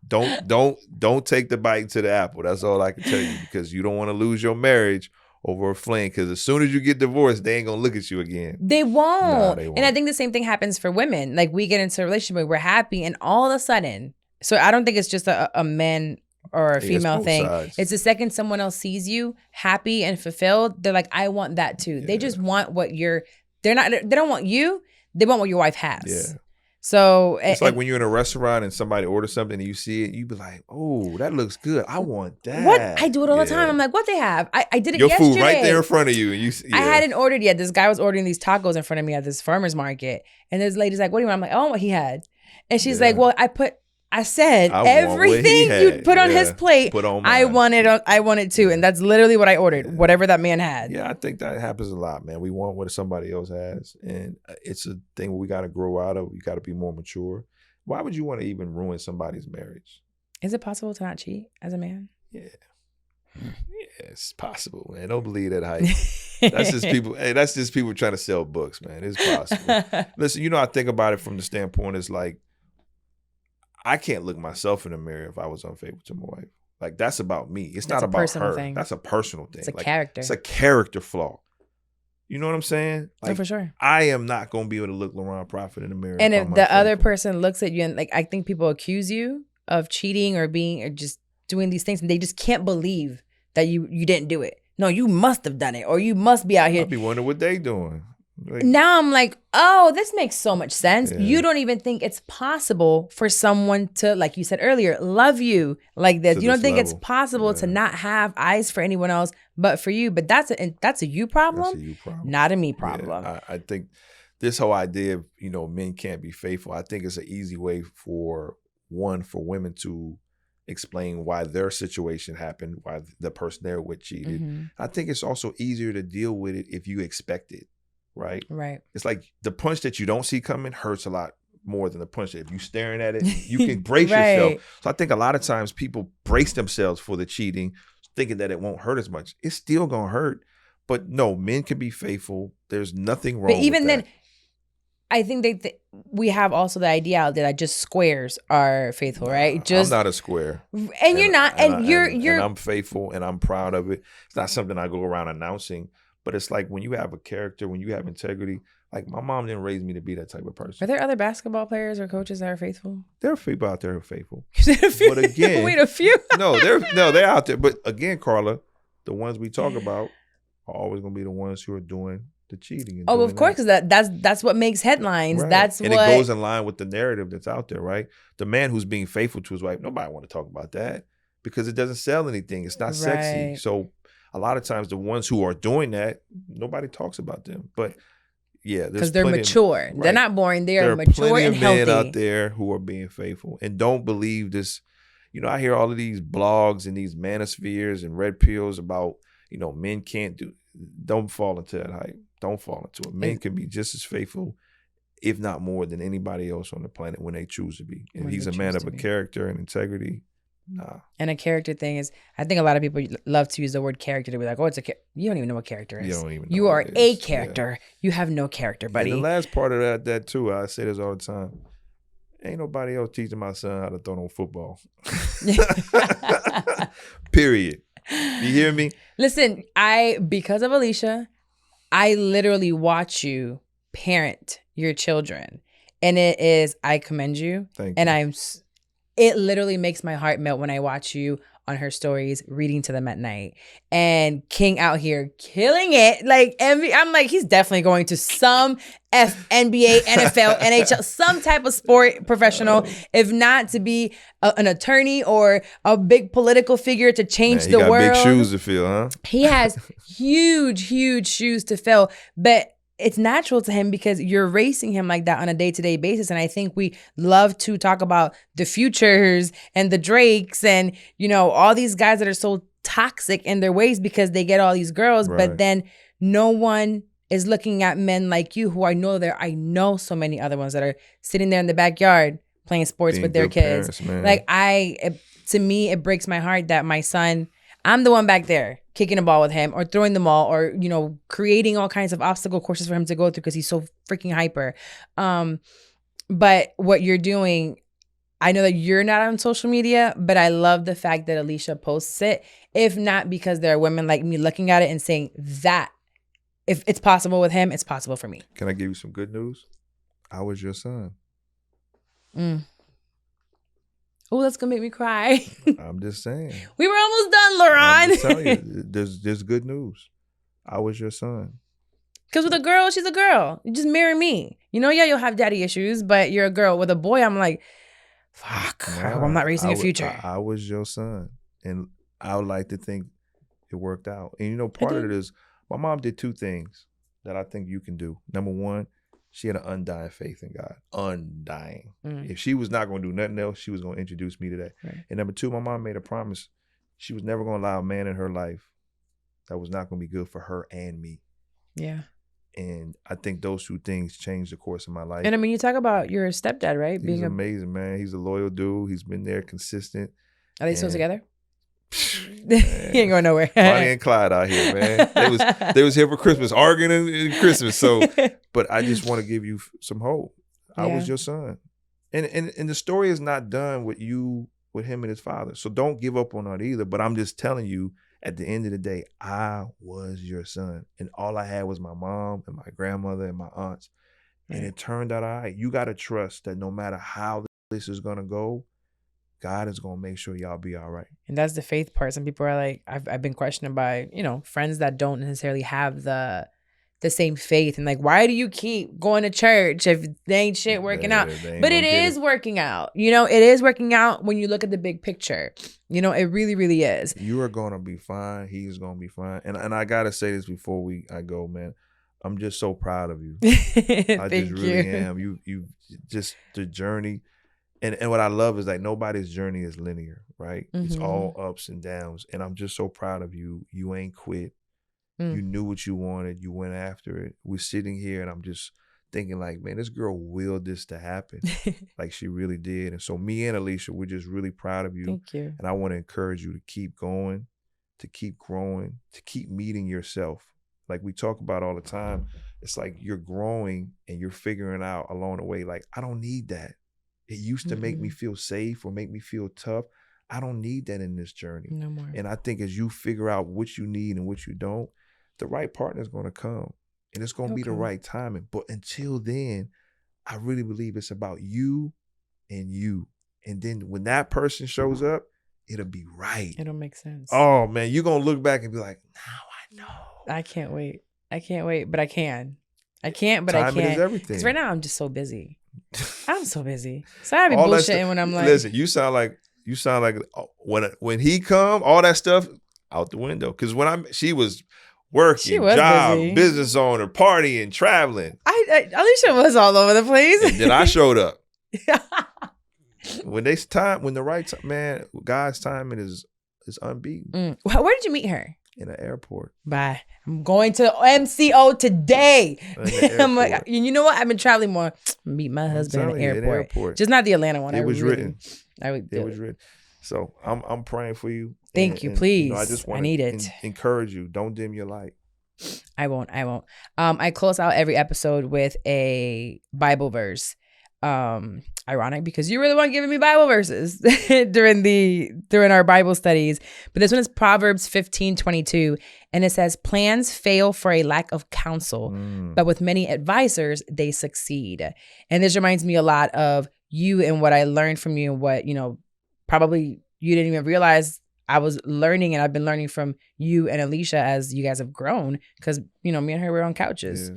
Don't take the bite to the apple. That's all I can tell you, because you don't want to lose your marriage over a fling, because as soon as you get divorced, they ain't gonna look at you again. They won't. They won't. And I think the same thing happens for women. Like, we get into a relationship where we're happy, and all of a sudden, so I don't think it's just a man or a female thing. Sides. It's the second someone else sees you happy and fulfilled, they're like, I want that too. Yeah. They just want what they don't want you, they want what your wife has. Yeah. So it's like when you're in a restaurant and somebody orders something and you see it, you be like, "Oh, that looks good. I want that." What? I do it all the time. I'm like, what they have? I did it your yesterday. food right there in front of you. And I hadn't ordered yet. This guy was ordering these tacos in front of me at this farmer's market. And this lady's like, what do you want? I'm like, oh, what he had. And she's like, well, I said everything you put on his plate, I wanted too. And that's literally what I ordered, whatever that man had. Yeah, I think that happens a lot, man. We want what somebody else has. And it's a thing we got to grow out of. We got to be more mature. Why would you want to even ruin somebody's marriage? Is it possible to not cheat as a man? Yeah. Yeah, it's possible, man. Don't believe that hype. That's just people. Hey, that's just people trying to sell books, man. It's possible. Listen, I think about it from the standpoint, it's like, I can't look myself in the mirror if I was unfaithful to my wife. Like, that's about me. It's not about her. Thing. That's a personal thing. It's a character. It's a character flaw. You know what I'm saying? Like, for sure. I am not going to be able to look Laron Profit in the mirror. And if the other person looks at you and, like, I think people accuse you of cheating or just doing these things, and they just can't believe that you didn't do it. No, you must have done it, or you must be out here. I'll be wondering what they doing. Like, now I'm like, oh, this makes so much sense. Yeah. You don't even think it's possible for someone to, like you said earlier, love you like this. You don't think it's possible to not have eyes for anyone else but for you. But that's a you problem, that's a you problem. Not a me problem. Yeah, I think this whole idea of, men can't be faithful, I think it's an easy way for women to explain why their situation happened, why the person they're with cheated. Mm-hmm. I think it's also easier to deal with it if you expect it. Right. It's like the punch that you don't see coming hurts a lot more than the punch that if you're staring at it, you can brace yourself. So I think a lot of times people brace themselves for the cheating, thinking that it won't hurt as much. It's still gonna hurt, but no, men can be faithful. There's nothing wrong. But even then, I think we have also the idea out there that just squares are faithful, right? I'm not a square, and you're not, and you're. I'm faithful, and I'm proud of it. It's not something I go around announcing. But it's like when you have a character, when you have integrity, like my mom didn't raise me to be that type of person. Are there other basketball players or coaches that are faithful? There are people out there who are faithful. But again, wait, a few? they're out there. But again, Carla, the ones we talk about are always going to be the ones who are doing the cheating. Oh, of course, because that's what makes headlines. Right. It goes in line with the narrative that's out there, right? The man who's being faithful to his wife, nobody want to talk about that because it doesn't sell anything. It's not sexy. So a lot of times the ones who are doing that, nobody talks about them. But yeah, because they're mature. They're not boring. They're mature and healthy. There are plenty of men out there who are being faithful and don't believe this. I hear all of these blogs and these manospheres and red pills about, men can't do. Don't fall into that hype. Don't fall into it. Men can be just as faithful, if not more, than anybody else on the planet when they choose to be. And he's a man of a character and integrity. Nah. And a character thing is, I think a lot of people love to use the word character to be like, oh, you don't even know what character is. You don't even know. You are a character. Yeah. You have no character, buddy. And the last part of that too, I say this all the time. Ain't nobody else teaching my son how to throw no football. Period. You hear me? Listen, because of Alicia, I literally watch you parent your children. And I commend you. Thank you. It literally makes my heart melt when I watch you on her stories, reading to them at night. And King out here killing it. Like, I'm like, he's definitely going to some NBA, NFL, NHL, some type of sport professional, if not to be an attorney or a big political figure to change the world. He got big shoes to fill, huh? He has huge, huge shoes to fill. But it's natural to him because you're racing him like that on a day-to-day basis. And I think we love to talk about the Futures and the Drakes and, all these guys that are so toxic in their ways because they get all these girls. Right. But then no one is looking at men like you who I know so many other ones that are sitting there in the backyard playing sports with their kids. Parents, to me, it breaks my heart that my son, I'm the one back there kicking a ball with him or throwing the ball or, creating all kinds of obstacle courses for him to go through because he's so freaking hyper. But what you're doing, I know that you're not on social media, but I love the fact that Alicia posts it. If not because there are women like me looking at it and saying that if it's possible with him, it's possible for me. Can I give you some good news? I was your son. Oh, that's gonna make me cry. I'm just saying. We were almost done, Laron. I'm just telling you, there's good news. I was your son. Because with a girl, she's a girl. You just marry me. Yeah, you'll have daddy issues, but you're a girl. With a boy, I'm like, fuck, I hope I'm not raising a future. I was your son. And I would like to think it worked out. And part of it is my mom did two things that I think you can do. Number one, she had an undying faith in God. Undying. If she was not going to do nothing else, she was going to introduce me to that. Right. And number two, my mom made a promise. She was never going to allow a man in her life that was not going to be good for her and me. Yeah. And I think those two things changed the course of my life. And I mean, you talk about your stepdad, right? He's amazing, man. He's a loyal dude. He's been there, consistent. Are they still together? He ain't going nowhere. Bonnie and Clyde out here, man. They was here for Christmas, arguing in Christmas. So, but I just want to give you some hope. I was your son, and the story is not done with him and his father. So don't give up on that either. But I'm just telling you, at the end of the day, I was your son, and all I had was my mom and my grandmother and my aunts, and it turned out all right. You got to trust that no matter how this is gonna go, God is going to make sure y'all be all right. And that's the faith part. Some people are like, I've been questioned by, friends that don't necessarily have the same faith. And like, why do you keep going to church if they ain't shit working out? But it is working out. It is working out when you look at the big picture. It really, really is. You are going to be fine. He's going to be fine. And I got to say this before I go, man. I'm just so proud of you. I just really am. You just the journey. And what I love is like nobody's journey is linear, right? Mm-hmm. It's all ups and downs. And I'm just so proud of you. You ain't quit. You knew what you wanted. You went after it. We're sitting here and I'm just thinking like, man, this girl willed this to happen. Like she really did. And so me and Alicia, we're just really proud of you. Thank you. And I want to encourage you to keep going, to keep growing, to keep meeting yourself. Like we talk about all the time. It's like you're growing and you're figuring out along the way, like, I don't need that. It used to make me feel safe or make me feel tough. I don't need that in this journey. No more. And I think as you figure out what you need and what you don't, the right partner is going to come. And it's going to be the right timing. But until then, I really believe it's about you and you. And then when that person shows up, it'll be right. It'll make sense. Oh, man, you're going to look back and be like, now I know. I can't wait. But I can. I can't, but Timing I can. Is everything. Because right now I'm just so busy. I'm so busy. So I be bullshitting when I'm like, listen, you sound like when he come, all that stuff out the window. Because she was working, job, busy. Business owner, partying, traveling. Alicia was all over the place. And then I showed up. When the right time, man, God's timing is unbeaten. Where did you meet her? In an airport. Bye. I'm going to MCO today. I'm like, you know what? I've been traveling more. Meet my husband in the airport. Just not the Atlanta one. It was written. It was written. So I'm praying for you. Thank you, please. I just want I need it. Encourage you. Don't dim your light. I won't. I close out every episode with a Bible verse. Ironic because you were the one giving me Bible verses during our Bible studies. But this one is Proverbs 15:22, and it says, "Plans fail for a lack of counsel, but with many advisors they succeed." And this reminds me a lot of you and what I learned from you, and what probably you didn't even realize I was learning, and I've been learning from you and Alicia as you guys have grown, because me and her were on couches,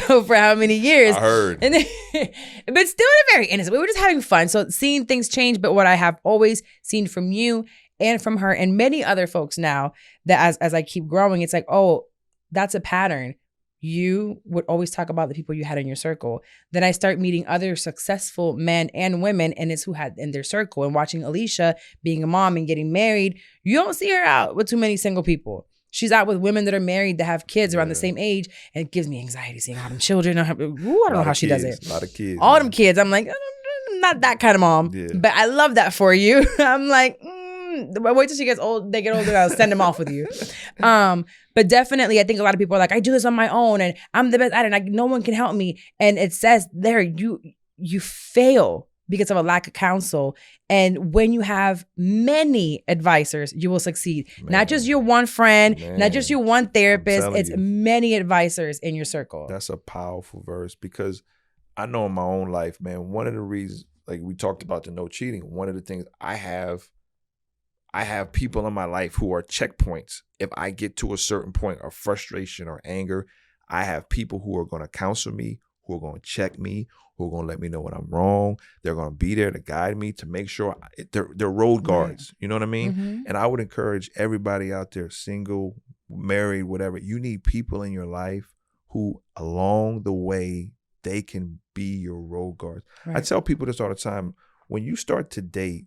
for how many years? I heard. But still in a very innocent way. We were just having fun. So seeing things change, but what I have always seen from you and from her and many other folks now, that as I keep growing, it's like, oh, that's a pattern. You would always talk about the people you had in your circle. Then I start meeting other successful men and women, and it's who had in their circle. And watching Alicia being a mom and getting married, you don't see her out with too many single people. She's out with women that are married, that have kids around the same age, and it gives me anxiety seeing all them children. I don't know how she does it. A lot of kids. All them kids. I'm like, I'm not that kind of mom. Yeah. But I love that for you. I'm like, wait till she gets old. They get older, I'll send them off with you. But definitely, I think a lot of people are like, I do this on my own, and I'm the best at it. And no one can help me. And it says there, you fail because of a lack of counsel. And when you have many advisors, you will succeed. Man. Not just your one friend, not just your one therapist. It's many advisors in your circle. That's a powerful verse, because I know in my own life, man, one of the reasons, like we talked about the no cheating, one of the things I have people in my life who are checkpoints. If I get to a certain point of frustration or anger, I have people who are going to counsel me, who are going to check me, who are going to let me know when I'm wrong. They're going to be there to guide me, to make sure they're road guards. You know what I mean? Mm-hmm. And I would encourage everybody out there, single, married, whatever, you need people in your life who along the way, they can be your road guards. Right. I tell people this all the time. When you start to date,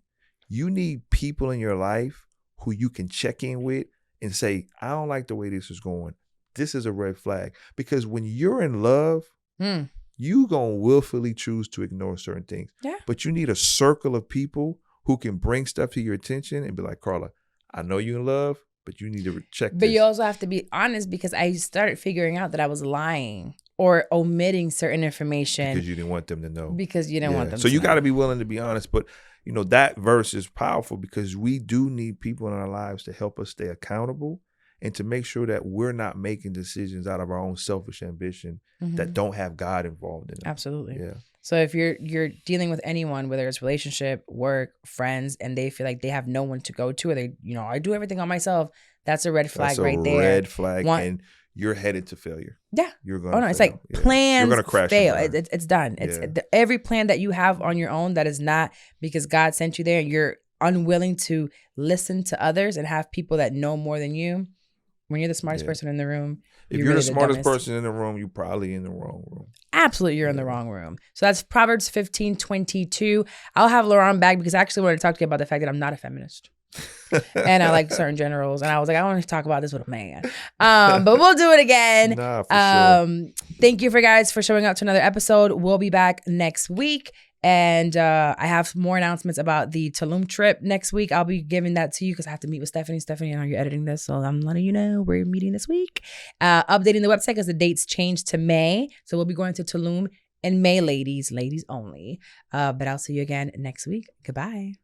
you need people in your life who you can check in with and say, I don't like the way this is going. This is a red flag. Because when you're in love, you gonna willfully choose to ignore certain things. Yeah. But you need a circle of people who can bring stuff to your attention and be like, Carla, I know you're in love, but you need to check this. But you also have to be honest, because I started figuring out that I was lying or omitting certain information. Because you didn't want them to know. Because you didn't want them so to you know. got to be willing to be honest. But, you know, that verse is powerful because we do need people in our lives to help us stay accountable and to make sure that we're not making decisions out of our own selfish ambition that don't have God involved in it. Absolutely. Yeah. So if you're dealing with anyone, whether it's relationship, work, friends, and they feel like they have no one to go to, or they, you know, I do everything on myself, that's a red flag right there. Red flag, and you're headed to failure. Yeah. You're going. Oh no, it's like plans you're gonna crash fail. It's done. It's Yeah. Every plan that you have on your own that is not because God sent you there, and you're unwilling to listen to others and have people that know more than you. When you're the smartest person in the room, if you're the smartest person in the room, you're probably in the wrong room. Absolutely, you're in the wrong room. So that's Proverbs 15:22. I'll have Laron back because I actually wanted to talk to you about the fact that I'm not a feminist. And I like certain generals. And I was like, I want to talk about this with a man. But we'll do it again. Nah, for sure. Thank you for guys for showing up to another episode. We'll be back next week. And I have more announcements about the Tulum trip next week. I'll be giving that to you because I have to meet with Stephanie. Stephanie, I know you're editing this, so I'm letting you know we're meeting this week. Updating the website because the dates changed to May. So we'll be going to Tulum in May, ladies only. But I'll see you again next week. Goodbye.